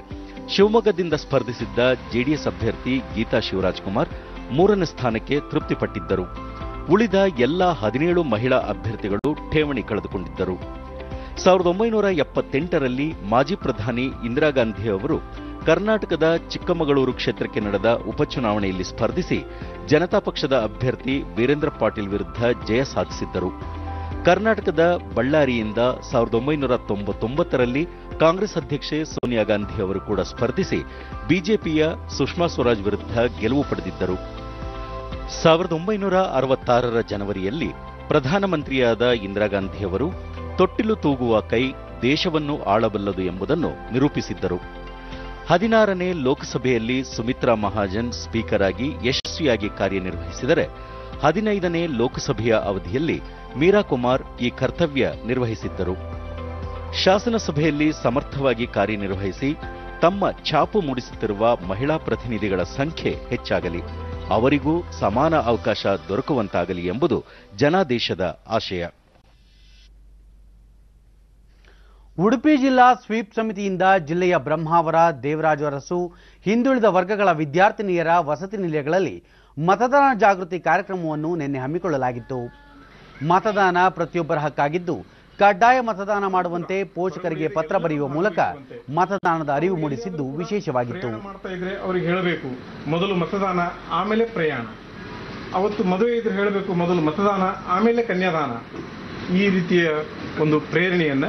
Speaker 12: ಶಿವಮೊಗ್ಗದಿಂದ ಸ್ಪರ್ಧಿಸಿದ್ದ ಜೆಡಿಎಸ್ ಅಭ್ಯರ್ಥಿ ಗೀತಾ ಶಿವರಾಜ್ಕುಮಾರ್ 3ನೇ ಸ್ಥಾನಕ್ಕೆ ತೃಪ್ತಿಪಟ್ಟಿದ್ದರು. ಉಳಿದ ಎಲ್ಲ 17 ಮಹಿಳಾ ಅಭ್ಯರ್ಥಿಗಳು ಠೇವಣಿ ಕಳೆದುಕೊಂಡಿದ್ದರು. 1978ರಲ್ಲಿ ಮಾಜಿ ಪ್ರಧಾನಿ ಇಂದಿರಾ ಗಾಂಧಿ ಅವರು ಕರ್ನಾಟಕದ ಚಿಕ್ಕಮಗಳೂರು ಕ್ಷೇತ್ರಕ್ಕೆ ನಡೆದ ಉಪಚುನಾವಣೆಯಲ್ಲಿ ಸ್ಪರ್ಧಿಸಿ ಜನತಾ ಪಕ್ಷದ ಅಭ್ಯರ್ಥಿ ವೀರೇಂದ್ರ ಪಾಟೀಲ್ ವಿರುದ್ಧ ಜಯ ಸಾಧಿಸಿದ್ದರು. ಕರ್ನಾಟಕದ ಬಳ್ಳಾರಿಯಿಂದ 1999ರಲ್ಲಿ ಕಾಂಗ್ರೆಸ್ ಅಧ್ಯಕ್ಷೆ ಸೋನಿಯಾ ಗಾಂಧಿ ಅವರು ಕೂಡ ಸ್ಪರ್ಧಿಸಿ ಬಿಜೆಪಿಯ ಸುಷ್ಮಾ ಸ್ವರಾಜ್ ವಿರುದ್ಧ ಗೆಲುವು ಪಡೆದಿದ್ದರು. 1966ರ ಜನವರಿಯಲ್ಲಿ ಪ್ರಧಾನಮಂತ್ರಿಯಾದ ಇಂದಿರಾ ಗಾಂಧಿಯವರು ತೊಟ್ಟಿಲು ತೂಗುವ ಕೈ ದೇಶವನ್ನು ಆಳಬಲ್ಲದು ಎಂಬುದನ್ನು ನಿರೂಪಿಸಿದ್ದರು. 16ನೇ ಲೋಕಸಭೆಯಲ್ಲಿ ಸುಮಿತ್ರಾ ಮಹಾಜನ್ ಸ್ಪೀಕರ್ ಆಗಿ ಯಶಸ್ವಿಯಾಗಿ ಕಾರ್ಯನಿರ್ವಹಿಸಿದರೆ, 15ನೇ ಲೋಕಸಭೆಯ ಅವಧಿಯಲ್ಲಿ ಮೀರಾ ಕುಮಾರ್ ಈ ಕರ್ತವ್ಯ ನಿರ್ವಹಿಸಿದ್ದರು. ಶಾಸನಸಭೆಯಲ್ಲಿ ಸಮರ್ಥವಾಗಿ ಕಾರ್ಯನಿರ್ವಹಿಸಿ ತಮ್ಮ ಛಾಪು ಮೂಡಿಸುತ್ತಿರುವ ಮಹಿಳಾ ಪ್ರತಿನಿಧಿಗಳ ಸಂಖ್ಯೆ ಹೆಚ್ಚಾಗಲಿ, ಅವರಿಗೂ ಸಮಾನ ಅವಕಾಶ ದೊರಕುವಂತಾಗಲಿ ಎಂಬುದು ಜನಾದೇಶದ ಆಶಯ.
Speaker 1: ಉಡುಪಿ ಜಿಲ್ಲಾ ಸ್ವೀಪ್ ಸಮಿತಿಯಿಂದ ಜಿಲ್ಲೆಯ ಬ್ರಹ್ಮಾವರ, ದೇವರಾಜ ಅರಸು, ಹಿಂದುಳಿದ ವರ್ಗಗಳ ವಿದ್ಯಾರ್ಥಿನಿಯರ ವಸತಿ ನಿಲಯಗಳಲ್ಲಿ ಮತದಾನ ಜಾಗೃತಿ ಕಾರ್ಯಕ್ರಮವನ್ನು ನಿನ್ನೆ ಹಮ್ಮಿಕೊಳ್ಳಲಾಗಿತ್ತು. ಮತದಾನ ಪ್ರತಿಯೊಬ್ಬರ ಹಕ್ಕಾಗಿದ್ದು ಕಡ್ಡಾಯ ಮತದಾನ ಮಾಡುವಂತೆ ಪೋಷಕರಿಗೆ ಪತ್ರ ಬರೆಯುವ ಮೂಲಕ ಮತದಾನದ ಅರಿವು ಮೂಡಿಸಿದ್ದು ವಿಶೇಷವಾಗಿತ್ತು.
Speaker 13: ಅವರಿಗೆ ಹೇಳಬೇಕು, ಮೊದಲು ಮತದಾನ ಆಮೇಲೆ ಪ್ರಯಾಣ. ಅವತ್ತು ಮದುವೆ ಇದ್ರೆ ಹೇಳಬೇಕು, ಮೊದಲು ಮತದಾನ ಆಮೇಲೆ ಕನ್ಯಾದಾನ. ಈ ರೀತಿಯ ಒಂದು ಪ್ರೇರಣೆಯನ್ನ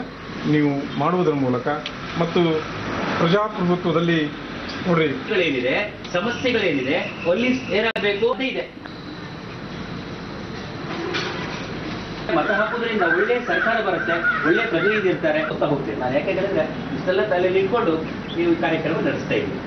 Speaker 13: ನೀವು ಮಾಡುವುದರ ಮೂಲಕ ಮತ್ತು ಪ್ರಜಾಪ್ರಭುತ್ವದಲ್ಲಿ ನೋಡ್ರಿ
Speaker 14: ಏನಿದೆ, ಸಮಸ್ಯೆಗಳೇನಿದೆ, ಪೊಲೀಸ್ ಏನಾಗಬೇಕು ಅಂತ ಇದೆ. ಮತ ಹಾಕೋದ್ರಿಂದ ಒಳ್ಳೆ ಸರ್ಕಾರ ಬರುತ್ತೆ, ಒಳ್ಳೆ ಪ್ರತಿನಿಧಿ ಇರ್ತಾರೆ ಅಂತ ಹೋಗ್ತೇನೆ ನಾನು. ಯಾಕೆ ಹೇಳಿದ್ರೆ ಇಷ್ಟೆಲ್ಲ ತಲೆಯಲ್ಲಿ ಇಟ್ಕೊಂಡು ನೀವು ಕಾರ್ಯಕ್ರಮ ನಡೆಸ್ತಾ ಇದ್ದೀವಿ.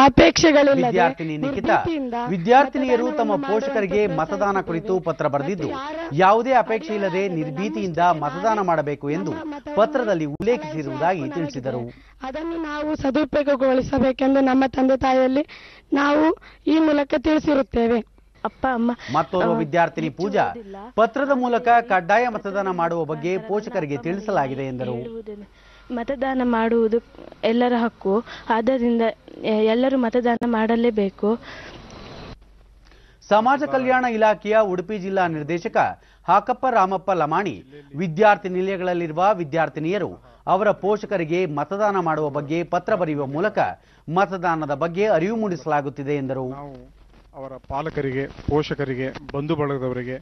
Speaker 15: ಅಪೇಕ್ಷೆಗಳಿಲ್ಲ.
Speaker 1: ವಿದ್ಯಾರ್ಥಿನಿ ನಿಖಿತಾ, ವಿದ್ಯಾರ್ಥಿನಿಯರು ತಮ್ಮ ಪೋಷಕರಿಗೆ ಮತದಾನ ಕುರಿತು ಪತ್ರ ಬರೆದಿದ್ದು ಯಾವುದೇ ಅಪೇಕ್ಷೆ ಇಲ್ಲದೆ ನಿರ್ಭೀತಿಯಿಂದ ಮತದಾನ ಮಾಡಬೇಕು ಎಂದು ಪತ್ರದಲ್ಲಿ ಉಲ್ಲೇಖಿಸಿರುವುದಾಗಿ ತಿಳಿಸಿದರು.
Speaker 15: ಅದನ್ನು ನಾವು ಸದುಪಯೋಗಗೊಳಿಸಬೇಕೆಂದು ನಮ್ಮ ತಂದೆ ತಾಯಿಯಲ್ಲಿ ನಾವು ಈ ಮೂಲಕ ತಿಳಿಸಿರುತ್ತೇವೆ. ಅಪ್ಪ ಅಮ್ಮ.
Speaker 1: ಮತ್ತೋರ್ವ ವಿದ್ಯಾರ್ಥಿನಿ ಪೂಜಾ, ಪತ್ರದ ಮೂಲಕ ಕಡ್ಡಾಯ ಮತದಾನ ಮಾಡುವ ಬಗ್ಗೆ ಪೋಷಕರಿಗೆ ತಿಳಿಸಲಾಗಿದೆ ಎಂದರು.
Speaker 16: ಮತದಾನ ಮಾಡುವುದು ಎಲ್ಲರ ಹಕ್ಕು, ಆದ್ದರಿಂದ ಎಲ್ಲರೂ ಮತದಾನ ಮಾಡಲೇಬೇಕು.
Speaker 1: ಸಮಾಜ ಕಲ್ಯಾಣ ಇಲಾಖೆಯ ಉಡುಪಿ ಜಿಲ್ಲಾ ನಿರ್ದೇಶಕ ಹಾಕಪ್ಪ ರಾಮಪ್ಪ ಲಮಾಣಿ, ವಿದ್ಯಾರ್ಥಿ ನಿಲಯಗಳಲ್ಲಿರುವ ವಿದ್ಯಾರ್ಥಿನಿಯರು ಅವರ ಪೋಷಕರಿಗೆ ಮತದಾನ ಮಾಡುವ ಬಗ್ಗೆ ಪತ್ರ ಬರೆಯುವ ಮೂಲಕ ಮತದಾನದ ಬಗ್ಗೆ ಅರಿವು ಮೂಡಿಸಲಾಗುತ್ತಿದೆ ಎಂದರು.
Speaker 13: ಅವರ ಪಾಲಕರಿಗೆ, ಪೋಷಕರಿಗೆ, ಬಂಧು ಬಳಗದವರಿಗೆ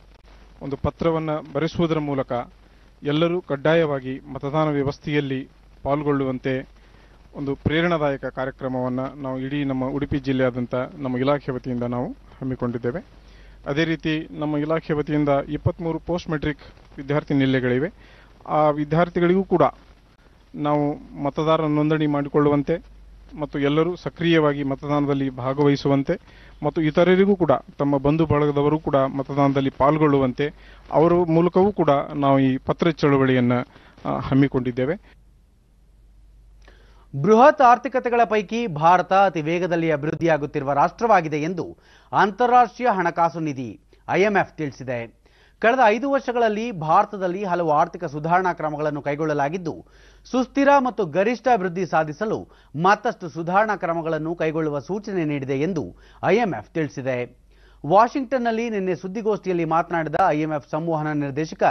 Speaker 13: ಒಂದು ಪತ್ರವನ್ನು ಬರೆಸುವುದರ ಮೂಲಕ ಎಲ್ಲರೂ ಕಡ್ಡಾಯವಾಗಿ ಮತದಾನ ವ್ಯವಸ್ಥೆಯಲ್ಲಿ ಪಾಲ್ಗೊಳ್ಳುವಂತೆ ಒಂದು ಪ್ರೇರಣಾದಾಯಕ ಕಾರ್ಯಕ್ರಮವನ್ನು ನಾವು ಇಡೀ ನಮ್ಮ ಉಡುಪಿ ಜಿಲ್ಲೆಯಾದ್ಯಂತ ನಮ್ಮ ಇಲಾಖೆ ವತಿಯಿಂದ ನಾವು ಹಮ್ಮಿಕೊಂಡಿದ್ದೇವೆ. ಅದೇ ರೀತಿ ನಮ್ಮ ಇಲಾಖೆ ವತಿಯಿಂದ 23 ಪೋಸ್ಟ್ ಮೆಟ್ರಿಕ್ ವಿದ್ಯಾರ್ಥಿ ನಿಲಯಗಳಿವೆ. ಆ ವಿದ್ಯಾರ್ಥಿಗಳಿಗೂ ಕೂಡ ನಾವು ಮತದಾರರ ನೋಂದಣಿ ಮಾಡಿಕೊಳ್ಳುವಂತೆ ಮತ್ತು ಎಲ್ಲರೂ ಸಕ್ರಿಯವಾಗಿ ಮತದಾನದಲ್ಲಿ ಭಾಗವಹಿಸುವಂತೆ ಮತ್ತು ಇತರರಿಗೂ ಕೂಡ ತಮ್ಮ ಬಂಧು ಬಳಗದವರು ಕೂಡ ಮತದಾನದಲ್ಲಿ ಪಾಲ್ಗೊಳ್ಳುವಂತೆ ಅವರ ಮೂಲಕವೂ ಕೂಡ ನಾವು ಈ ಪತ್ರ ಚಳವಳಿಯನ್ನು ಹಮ್ಮಿಕೊಂಡಿದ್ದೇವೆ.
Speaker 1: ಬೃಹತ್ ಆರ್ಥಿಕತೆಗಳ ಪೈಕಿ ಭಾರತ ಅತಿ ವೇಗದಲ್ಲಿ ಅಭಿವೃದ್ಧಿಯಾಗುತ್ತಿರುವ ರಾಷ್ಟ್ರವಾಗಿದೆ ಎಂದು ಅಂತಾರಾಷ್ಟ್ರೀಯ ಹಣಕಾಸು ನಿಧಿ IMF ತಿಳಿಸಿದೆ. ಕಳೆದ 5 ವರ್ಷಗಳಲ್ಲಿ ಭಾರತದಲ್ಲಿ ಹಲವು ಆರ್ಥಿಕ ಸುಧಾರಣಾ ಕ್ರಮಗಳನ್ನು ಕೈಗೊಳ್ಳಲಾಗಿದ್ದು, ಸುಸ್ಥಿರ ಮತ್ತು ಗರಿಷ್ಠ ಅಭಿವೃದ್ಧಿ ಸಾಧಿಸಲು ಮತ್ತಷ್ಟು ಸುಧಾರಣಾ ಕ್ರಮಗಳನ್ನು ಕೈಗೊಳ್ಳುವ ಸೂಚನೆ ನೀಡಿದೆ ಎಂದು IMF ತಿಳಿಸಿದೆ. ವಾಷಿಂಗ್ಟನ್ನಲ್ಲಿ ನಿನ್ನೆ ಸುದ್ದಿಗೋಷ್ಠಿಯಲ್ಲಿ ಮಾತನಾಡಿದ IMF ಸಂವಹನ ನಿರ್ದೇಶಕ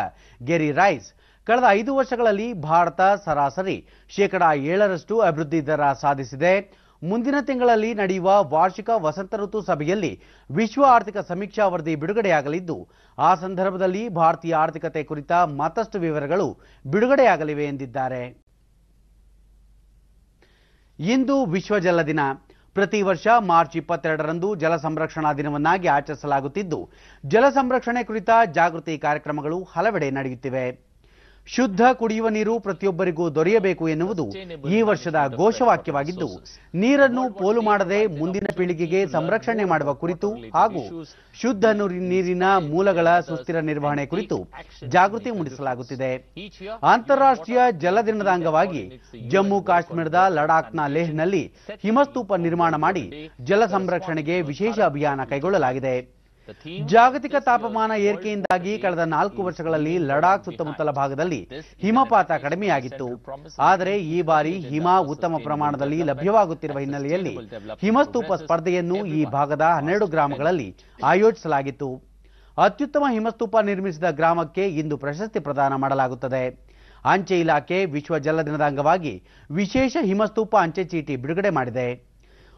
Speaker 1: ಗೆರಿ ರೈಸ್, ಕಳೆದ 5 ವರ್ಷಗಳಲ್ಲಿ ಭಾರತ ಸರಾಸರಿ 7% ಅಭಿವೃದ್ಧಿ ದರ ಸಾಧಿಸಿದೆ. ಮುಂದಿನ ತಿಂಗಳಲ್ಲಿ ನಡೆಯುವ ವಾರ್ಷಿಕ ವಸಂತ ಋತು ಸಭೆಯಲ್ಲಿ ವಿಶ್ವ ಆರ್ಥಿಕ ಸಮೀಕ್ಷಾ ವರದಿ ಬಿಡುಗಡೆಯಾಗಲಿದ್ದು, ಆ ಸಂದರ್ಭದಲ್ಲಿ ಭಾರತೀಯ ಆರ್ಥಿಕತೆ ಕುರಿತ ಮತ್ತಷ್ಟು ವಿವರಗಳು ಬಿಡುಗಡೆಯಾಗಲಿವೆ ಎಂದಿದ್ದಾರೆ. ಇಂದು ವಿಶ್ವ ಜಲ ದಿನ. ಪ್ರತಿ ವರ್ಷ ಮಾರ್ಚ್ 22ರಂದು ಜಲ ಸಂರಕ್ಷಣಾ ದಿನವನ್ನಾಗಿ ಆಚರಿಸಲಾಗುತ್ತಿದ್ದು, ಜಲ ಸಂರಕ್ಷಣೆ ಕುರಿತ ಜಾಗೃತಿ ಕಾರ್ಯಕ್ರಮಗಳು ಹಲವೆಡೆ ನಡೆಯುತ್ತಿವೆ. ಶುದ್ಧ ಕುಡಿಯುವ ನೀರು ಪ್ರತಿಯೊಬ್ಬರಿಗೂ ದೊರೆಯಬೇಕು ಎನ್ನುವುದು ಈ ವರ್ಷದ ಘೋಷವಾಕ್ಯವಾಗಿದ್ದು, ನೀರನ್ನು ಪೋಲು ಮಾಡದೆ ಮುಂದಿನ ಪೀಳಿಗೆಗೆ ಸಂರಕ್ಷಣೆ ಮಾಡುವ ಕುರಿತು ಹಾಗೂ ಶುದ್ಧ ನೀರಿನ ಮೂಲಗಳ ಸುಸ್ಥಿರ ನಿರ್ವಹಣೆ ಕುರಿತು ಜಾಗೃತಿ ಮೂಡಿಸಲಾಗುತ್ತಿದೆ. ಅಂತಾರಾಷ್ಟ್ರೀಯ ಜಲ ದಿನದ ಅಂಗವಾಗಿ ಜಮ್ಮು ಕಾಶ್ಮೀರದ ಲಡಾಖ್ನ ಲೇಹ್ನಲ್ಲಿ ಹಿಮಸ್ತೂಪ ನಿರ್ಮಾಣ ಮಾಡಿ ಜಲ ಸಂರಕ್ಷಣೆಗೆ ವಿಶೇಷ ಅಭಿಯಾನ ಕೈಗೊಳ್ಳಲಾಗಿದೆ. ಜಾಗತಿಕ ತಾಪಮಾನ ಏರಿಕೆಯಿಂದಾಗಿ ಕಳೆದ 4 ವರ್ಷಗಳಲ್ಲಿ ಲಡಾಖ್ ಸುತ್ತಮುತ್ತಲ ಭಾಗದಲ್ಲಿ ಹಿಮಪಾತ ಕಡಿಮೆಯಾಗಿತ್ತು. ಆದರೆ ಈ ಬಾರಿ ಹಿಮ ಉತ್ತಮ ಪ್ರಮಾಣದಲ್ಲಿ ಲಭ್ಯವಾಗುತ್ತಿರುವ ಹಿನ್ನೆಲೆಯಲ್ಲಿ ಹಿಮಸ್ತೂಪ ಸ್ಪರ್ಧೆಯನ್ನು ಈ ಭಾಗದ 12 ಗ್ರಾಮಗಳಲ್ಲಿ ಆಯೋಜಿಸಲಾಗಿತ್ತು. ಅತ್ಯುತ್ತಮ ಹಿಮಸ್ತೂಪ ನಿರ್ಮಿಸಿದ ಗ್ರಾಮಕ್ಕೆ ಇಂದು ಪ್ರಶಸ್ತಿ ಪ್ರದಾನ ಮಾಡಲಾಗುತ್ತದೆ. ಅಂಚೆ ಇಲಾಖೆ ವಿಶ್ವ ಜಲ ದಿನದ ಅಂಗವಾಗಿ ವಿಶೇಷ ಹಿಮಸ್ತೂಪ ಅಂಚೆ ಚೀಟಿ ಬಿಡುಗಡೆ ಮಾಡಿದೆ.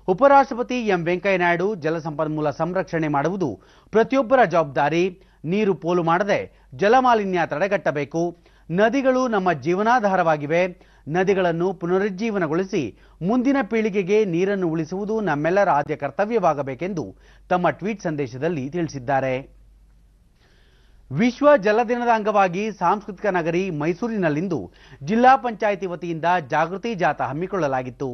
Speaker 1: ಉಪರಾಷ್ಟ್ರಪತಿ ಎಂ ವೆಂಕಯ್ಯ ನಾಯ್ಡು, ಜಲಸಂಪನ್ಮೂಲ ಸಂರಕ್ಷಣೆ ಮಾಡುವುದು ಪ್ರತಿಯೊಬ್ಬರ ಜವಾಬ್ದಾರಿ. ನೀರು ಪೋಲು ಮಾಡದೆ ಜಲಮಾಲಿನ್ಯ ತಡೆಗಟ್ಟಬೇಕು. ನದಿಗಳು ನಮ್ಮ ಜೀವನಾಧಾರವಾಗಿವೆ. ನದಿಗಳನ್ನು ಪುನರುಜ್ಜೀವನಗೊಳಿಸಿ ಮುಂದಿನ ಪೀಳಿಗೆಗೆ ನೀರನ್ನು ಉಳಿಸುವುದು ನಮ್ಮೆಲ್ಲರ ಆದ್ಯ ಕರ್ತವ್ಯವಾಗಬೇಕೆಂದು ತಮ್ಮ ಟ್ವೀಟ್ ಸಂದೇಶದಲ್ಲಿ ತಿಳಿಸಿದ್ದಾರೆ. ವಿಶ್ವ ಜಲ ದಿನದ ಅಂಗವಾಗಿ ಸಾಂಸ್ಕೃತಿಕ ನಗರಿ ಮೈಸೂರಿನಲ್ಲಿಂದು ಜಿಲ್ಲಾ ಪಂಚಾಯಿತಿ ವತಿಯಿಂದ ಜಾಗೃತಿ ಜಾಥಾ ಹಮ್ಮಿಕೊಳ್ಳಲಾಗಿತ್ತು.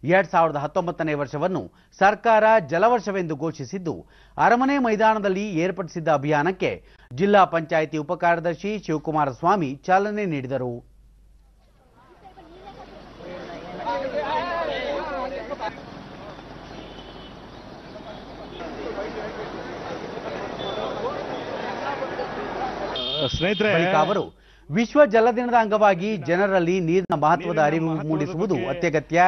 Speaker 1: 2019ನೇ ವರ್ಷವನ್ನು ಸರ್ಕಾರ ಜಲವರ್ಷವೆಂದು ಘೋಷಿಸಿದ್ದು, ಅರಮನೆ ಮೈದಾನದಲ್ಲಿ ಏರ್ಪಡಿಸಿದ್ದ ಅಭಿಯಾನಕ್ಕೆ ಜಿಲ್ಲಾ ಪಂಚಾಯಿತಿ ಉಪಕಾರ್ಯದರ್ಶಿ ಶಿವಕುಮಾರ ಸ್ವಾಮಿ ಚಾಲನೆ ನೀಡಿದರು.
Speaker 13: ಸ್ನೇಹಿತರೆ,
Speaker 1: ಅವರು ವಿಶ್ವ ಜಲ ದಿನದ ಅಂಗವಾಗಿ ಜನರಲ್ಲಿ ನೀರಿನ ಮಹತ್ವದ ಅರಿವು ಮೂಡಿಸುವುದು ಅತ್ಯಗತ್ಯ.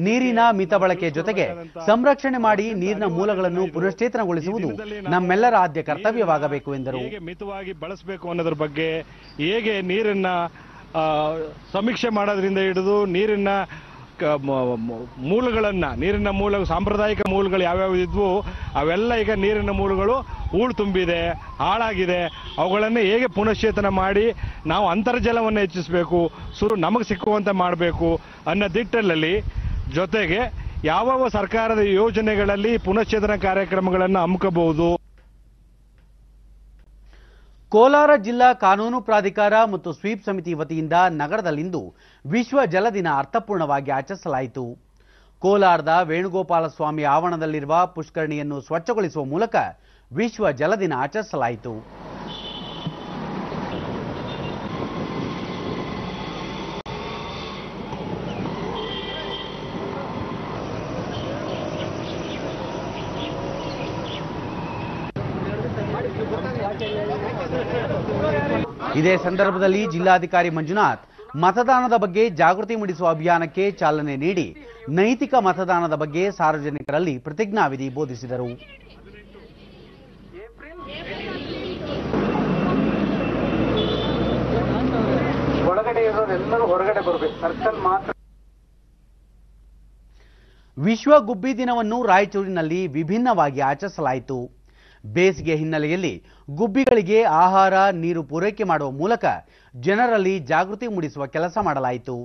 Speaker 1: ನೀರಿನ ಮಿತ ಬಳಕೆ ಜೊತೆಗೆ ಸಂರಕ್ಷಣೆ ಮಾಡಿ ನೀರಿನ ಮೂಲಗಳನ್ನು ಪುನಶ್ಚೇತನಗೊಳಿಸುವುದು ನಮ್ಮೆಲ್ಲರ ಆದ್ಯ ಕರ್ತವ್ಯವಾಗಬೇಕು ಎಂದರು.
Speaker 13: ಹೇಗೆ ಮಿತವಾಗಿ ಬಳಸಬೇಕು ಅನ್ನೋದ್ರ ಬಗ್ಗೆ, ಹೇಗೆ ನೀರನ್ನ ಸಮೀಕ್ಷೆ ಮಾಡೋದ್ರಿಂದ ಹಿಡಿದು ನೀರಿನ ನೀರಿನ ಮೂಲ ಸಾಂಪ್ರದಾಯಿಕ ಮೂಲಗಳು ಯಾವ್ಯಾವ ಇದ್ವು ಅವೆಲ್ಲ ಈಗ ನೀರಿನ ಮೂಲಗಳು ಹೂಳು ತುಂಬಿದೆ, ಹಾಳಾಗಿದೆ. ಅವುಗಳನ್ನೇ ಹೇಗೆ ಪುನಶ್ಚೇತನ ಮಾಡಿ ನಾವು ಅಂತರ್ಜಲವನ್ನು ಹೆಚ್ಚಿಸಬೇಕು, ನಮಗೆ ಸಿಕ್ಕುವಂತೆ ಮಾಡಬೇಕು ಅನ್ನೋ ದಿಟ್ಟಲ್ಲಿ, ಜೊತೆಗೆ ಯಾವ ಸರ್ಕಾರದ ಯೋಜನೆಗಳಲ್ಲಿ ಪುನಶ್ಚೇತನ ಕಾರ್ಯಕ್ರಮಗಳನ್ನು ಹಮ್ಮಿಕಬಹುದು.
Speaker 1: ಕೋಲಾರ ಜಿಲ್ಲಾ ಕಾನೂನು ಪ್ರಾಧಿಕಾರ ಮತ್ತು ಸ್ವೀಪ್ ಸಮಿತಿ ವತಿಯಿಂದ ನಗರದಲ್ಲಿಂದು ವಿಶ್ವ ಜಲ ದಿನ ಅರ್ಥಪೂರ್ಣವಾಗಿ ಆಚರಿಸಲಾಯಿತು. ಕೋಲಾರದ ವೇಣುಗೋಪಾಲ ಸ್ವಾಮಿ ಆವರಣದಲ್ಲಿರುವ ಪುಷ್ಕರಣಿಯನ್ನು ಸ್ವಚ್ಛಗೊಳಿಸುವ ಮೂಲಕ ವಿಶ್ವ ಜಲ ದಿನ ಆಚರಿಸಲಾಯಿತು. ಇದೇ ಸಂದರ್ಭದಲ್ಲಿ ಜಿಲ್ಲಾಧಿಕಾರಿ ಮಂಜುನಾಥ್ ಮತದಾನದ ಬಗ್ಗೆ ಜಾಗೃತಿ ಮೂಡಿಸುವ ಅಭಿಯಾನಕ್ಕೆ ಚಾಲನೆ ನೀಡಿ ನೈತಿಕ ಮತದಾನದ ಬಗ್ಗೆ ಸಾರ್ವಜನಿಕರಲ್ಲಿ ಪ್ರತಿಜ್ಞಾವಿಧಿ ಬೋಧಿಸಿದರು.
Speaker 2: ಒಳಗಡೆ ಇರೋರೆಲ್ಲರೂ ಹೊರಗಡೆ ಬರಬೇಕು, ಸರ್ಕಲ್ ಮಾತ್ರ.
Speaker 1: ವಿಶ್ವ ಗುಬ್ಬಿ ದಿನವನ್ನು ರಾಯಚೂರಿನಲ್ಲಿ ವಿಭಿನ್ನವಾಗಿ ಆಚರಿಸಲಾಯಿತು. ಬೇಸಿಗೆ ಹಿನ್ನೆಲೆಯಲ್ಲಿ ಗುಬ್ಬಿಗಳಿಗೆ ಆಹಾರ ನೀರು ಪೂರೈಕೆ ಮಾಡುವ ಮೂಲಕ ಜನರಲ್ಲಿ ಜಾಗೃತಿ ಮೂಡಿಸುವ ಕೆಲಸ ಮಾಡಲಾಯಿತು.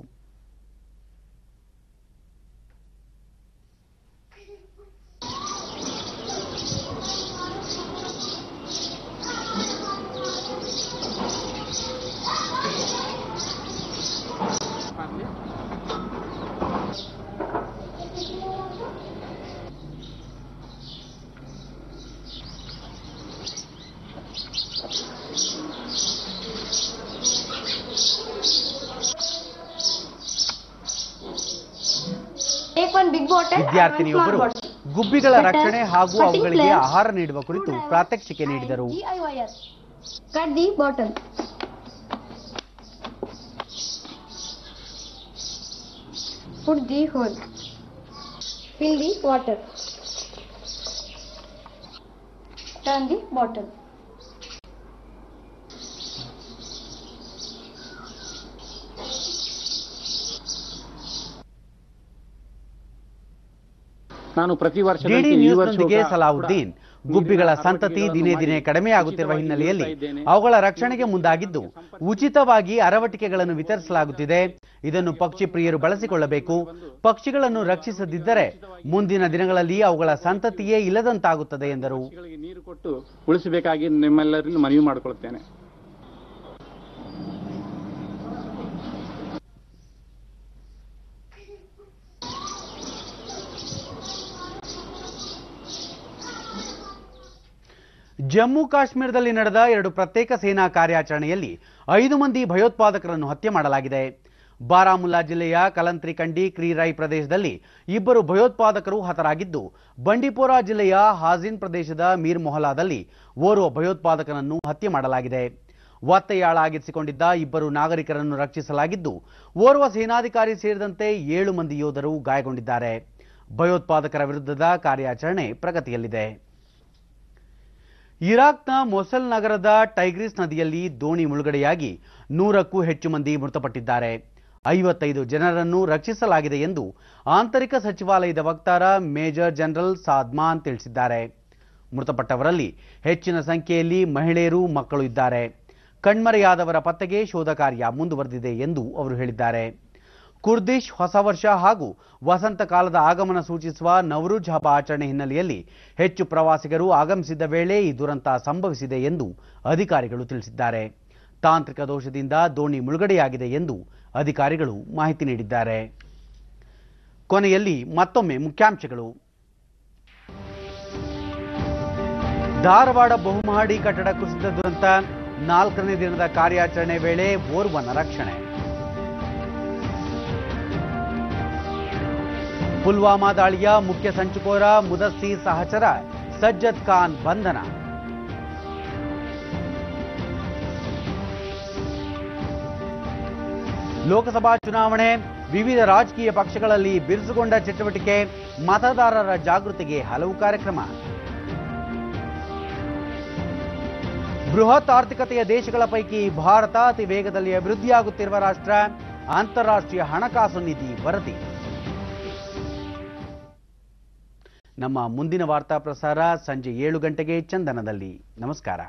Speaker 1: ವಿದ್ಯಾರ್ಥಿನಿಯೊಬ್ಬರು ಗುಬ್ಬಿಗಳ ರಕ್ಷಣೆ ಹಾಗೂ ಅವುಗಳಿಗೆ ಆಹಾರ ನೀಡುವ ಕುರಿತು ಪ್ರಾತ್ಯಕ್ಷಿಕೆ ನೀಡಿದರು.
Speaker 17: Cut the bottle. Put the hole. Fill the water. Turn the bottle.
Speaker 2: ನಾನು ಪ್ರತಿ ವರ್ಷ
Speaker 1: ಡಿಡಿ ನ್ಯೂಸ್ನೊಂದಿಗೆ ಸಲಾವುದ್ದೀನ್ ಗುಬ್ಬಿಗಳ ಸಂತತಿ ದಿನೇ ದಿನೇ ಕಡಿಮೆಯಾಗುತ್ತಿರುವ ಹಿನ್ನೆಲೆಯಲ್ಲಿ ಅವುಗಳ ರಕ್ಷಣೆಗೆ ಮುಂದಾಗಿದ್ದು ಉಚಿತವಾಗಿ ಅರವಟಿಕೆಗಳನ್ನು ವಿತರಿಸಲಾಗುತ್ತಿದೆ. ಇದನ್ನು ಪಕ್ಷಿ ಪ್ರಿಯರು ಬಳಸಿಕೊಳ್ಳಬೇಕು. ಪಕ್ಷಿಗಳನ್ನು ರಕ್ಷಿಸದಿದ್ದರೆ ಮುಂದಿನ ದಿನಗಳಲ್ಲಿ ಅವುಗಳ ಸಂತತಿಯೇ ಇಲ್ಲದಂತಾಗುತ್ತದೆ ಎಂದರು.
Speaker 2: ನೀರು ಕೊಟ್ಟು ಉಳಿಸಬೇಕಾಗಿ ನಿಮ್ಮೆಲ್ಲರಲ್ಲಿ ಮನವಿ ಮಾಡಿಕೊಳ್ಳುತ್ತೇನೆ.
Speaker 1: ಜಮ್ಮು ಕಾಶ್ಮೀರದಲ್ಲಿ ನಡೆದ 2 ಪ್ರತ್ಯೇಕ ಸೇನಾ ಕಾರ್ಯಾಚರಣೆಯಲ್ಲಿ 5 ಮಂದಿ ಭಯೋತ್ಪಾದಕರನ್ನು ಹತ್ಯೆ ಮಾಡಲಾಗಿದೆ. ಬಾರಾಮುಲ್ಲಾ ಜಿಲ್ಲೆಯ ಕಲಂತ್ರಿ ಕಂಡಿ ಕ್ರೀರೈ ಪ್ರದೇಶದಲ್ಲಿ 2 ಭಯೋತ್ಪಾದಕರು ಹತರಾಗಿದ್ದು, ಬಂಡಿಪೋರಾ ಜಿಲ್ಲೆಯ ಹಾಜಿನ್ ಪ್ರದೇಶದ ಮೀರ್ ಮೊಹಲಾದಲ್ಲಿ ಓರ್ವ ಭಯೋತ್ಪಾದಕನನ್ನು ಹತ್ಯೆ ಮಾಡಲಾಗಿದೆ. ಒತ್ತೆಯಾಳಾಗಿಸಿಕೊಂಡಿದ್ದ 2 ನಾಗರಿಕರನ್ನು ರಕ್ಷಿಸಲಾಗಿದ್ದು, ಓರ್ವ ಸೇನಾಧಿಕಾರಿ ಸೇರಿದಂತೆ 7 ಮಂದಿ ಯೋಧರು ಗಾಯಗೊಂಡಿದ್ದಾರೆ. ಭಯೋತ್ಪಾದಕರ ವಿರುದ್ಧದ ಕಾರ್ಯಾಚರಣೆ ಪ್ರಗತಿಯಲ್ಲಿದೆ. ಇರಾಕ್ನ ಮೊಸಲ್ ನಗರದ ಟೈಗ್ರಿಸ್ ನದಿಯಲ್ಲಿ ದೋಣಿ ಮುಳುಗಡೆಯಾಗಿ 100ಕ್ಕೂ ಹೆಚ್ಚು ಮಂದಿ ಮೃತಪಟ್ಟಿದ್ದಾರೆ. 55 ಜನರನ್ನು ರಕ್ಷಿಸಲಾಗಿದೆ ಎಂದು ಆಂತರಿಕ ಸಚಿವಾಲಯದ ವಕ್ತಾರ ಮೇಜರ್ ಜನರಲ್ ಸಾದ್ಮಾನ್ ತಿಳಿಸಿದ್ದಾರೆ. ಮೃತಪಟ್ಟವರಲ್ಲಿ ಹೆಚ್ಚಿನ ಸಂಖ್ಯೆಯಲ್ಲಿ ಮಹಿಳೆಯರು, ಮಕ್ಕಳು ಇದ್ದಾರೆ. ಕಣ್ಮರೆಯಾದವರ ಪತ್ತೆಗೆ ಶೋಧ ಕಾರ್ಯ ಮುಂದುವರೆದಿದೆ ಎಂದು ಅವರು ಹೇಳಿದ್ದಾರೆ. ಕುರ್ದಿಶ್ ಹೊಸ ವರ್ಷ ಹಾಗೂ ವಸಂತ ಕಾಲದ ಆಗಮನ ಸೂಚಿಸುವ ನವರೂಜ್ ಹಬ್ಬ ಆಚರಣೆ ಹಿನ್ನೆಲೆಯಲ್ಲಿ ಹೆಚ್ಚು ಪ್ರವಾಸಿಗರು ಆಗಮಿಸಿದ್ದ ವೇಳೆ ಈ ದುರಂತ ಸಂಭವಿಸಿದೆ ಎಂದು ಅಧಿಕಾರಿಗಳು ತಿಳಿಸಿದ್ದಾರೆ. ತಾಂತ್ರಿಕ ದೋಷದಿಂದ ದೋಣಿ ಮುಳುಗಡೆಯಾಗಿದೆ ಎಂದು ಅಧಿಕಾರಿಗಳು ಮಾಹಿತಿ ನೀಡಿದ್ದಾರೆ. ಕೊನೆಯಲ್ಲಿ ಮತ್ತೊಮ್ಮೆ ಮುಖ್ಯಾಂಶಗಳು. ಧಾರವಾಡ ಬಹುಮಹಡಿ ಕಟ್ಟಡ ಕುಸಿದ ದುರಂತ, 4ನೇ ದಿನದ ಕಾರ್ಯಾಚರಣೆ ವೇಳೆ ಓರ್ವನ ರಕ್ಷಣೆ. ಪುಲ್ವಾಮಾ ದಾಳಿಯ ಮುಖ್ಯ ಸಂಚುಕೋರ ಮುದಸ್ಸೀರ್ ಸಹಚರ ಸಜ್ಜದ್ ಖಾನ್ ಬಂಧನ. ಲೋಕಸಭಾ ಚುನಾವಣೆ, ವಿವಿಧ ರಾಜಕೀಯ ಪಕ್ಷಗಳಲ್ಲಿ ಬಿರುಸುಗೊಂಡ ಚಟುವಟಿಕೆ, ಮತದಾರರ ಜಾಗೃತಿಗೆ ಹಲವು ಕಾರ್ಯಕ್ರಮ. ಬೃಹತ್ ಆರ್ಥಿಕತೆಯ ದೇಶಗಳ ಪೈಕಿ ಭಾರತ ಅತಿ ವೇಗದಲ್ಲಿ ಅಭಿವೃದ್ಧಿಯಾಗುತ್ತಿರುವ ರಾಷ್ಟ್ರ, ಅಂತಾರಾಷ್ಟ್ರೀಯ ಹಣಕಾಸು ನಿಧಿ ವರದಿ. ನಮ್ಮ ಮುಂದಿನ ವಾರ್ತಾ ಪ್ರಸಾರ ಸಂಜೆ 7 ಗಂಟೆಗೆ ಚಂದನದಲ್ಲಿ. ನಮಸ್ಕಾರ.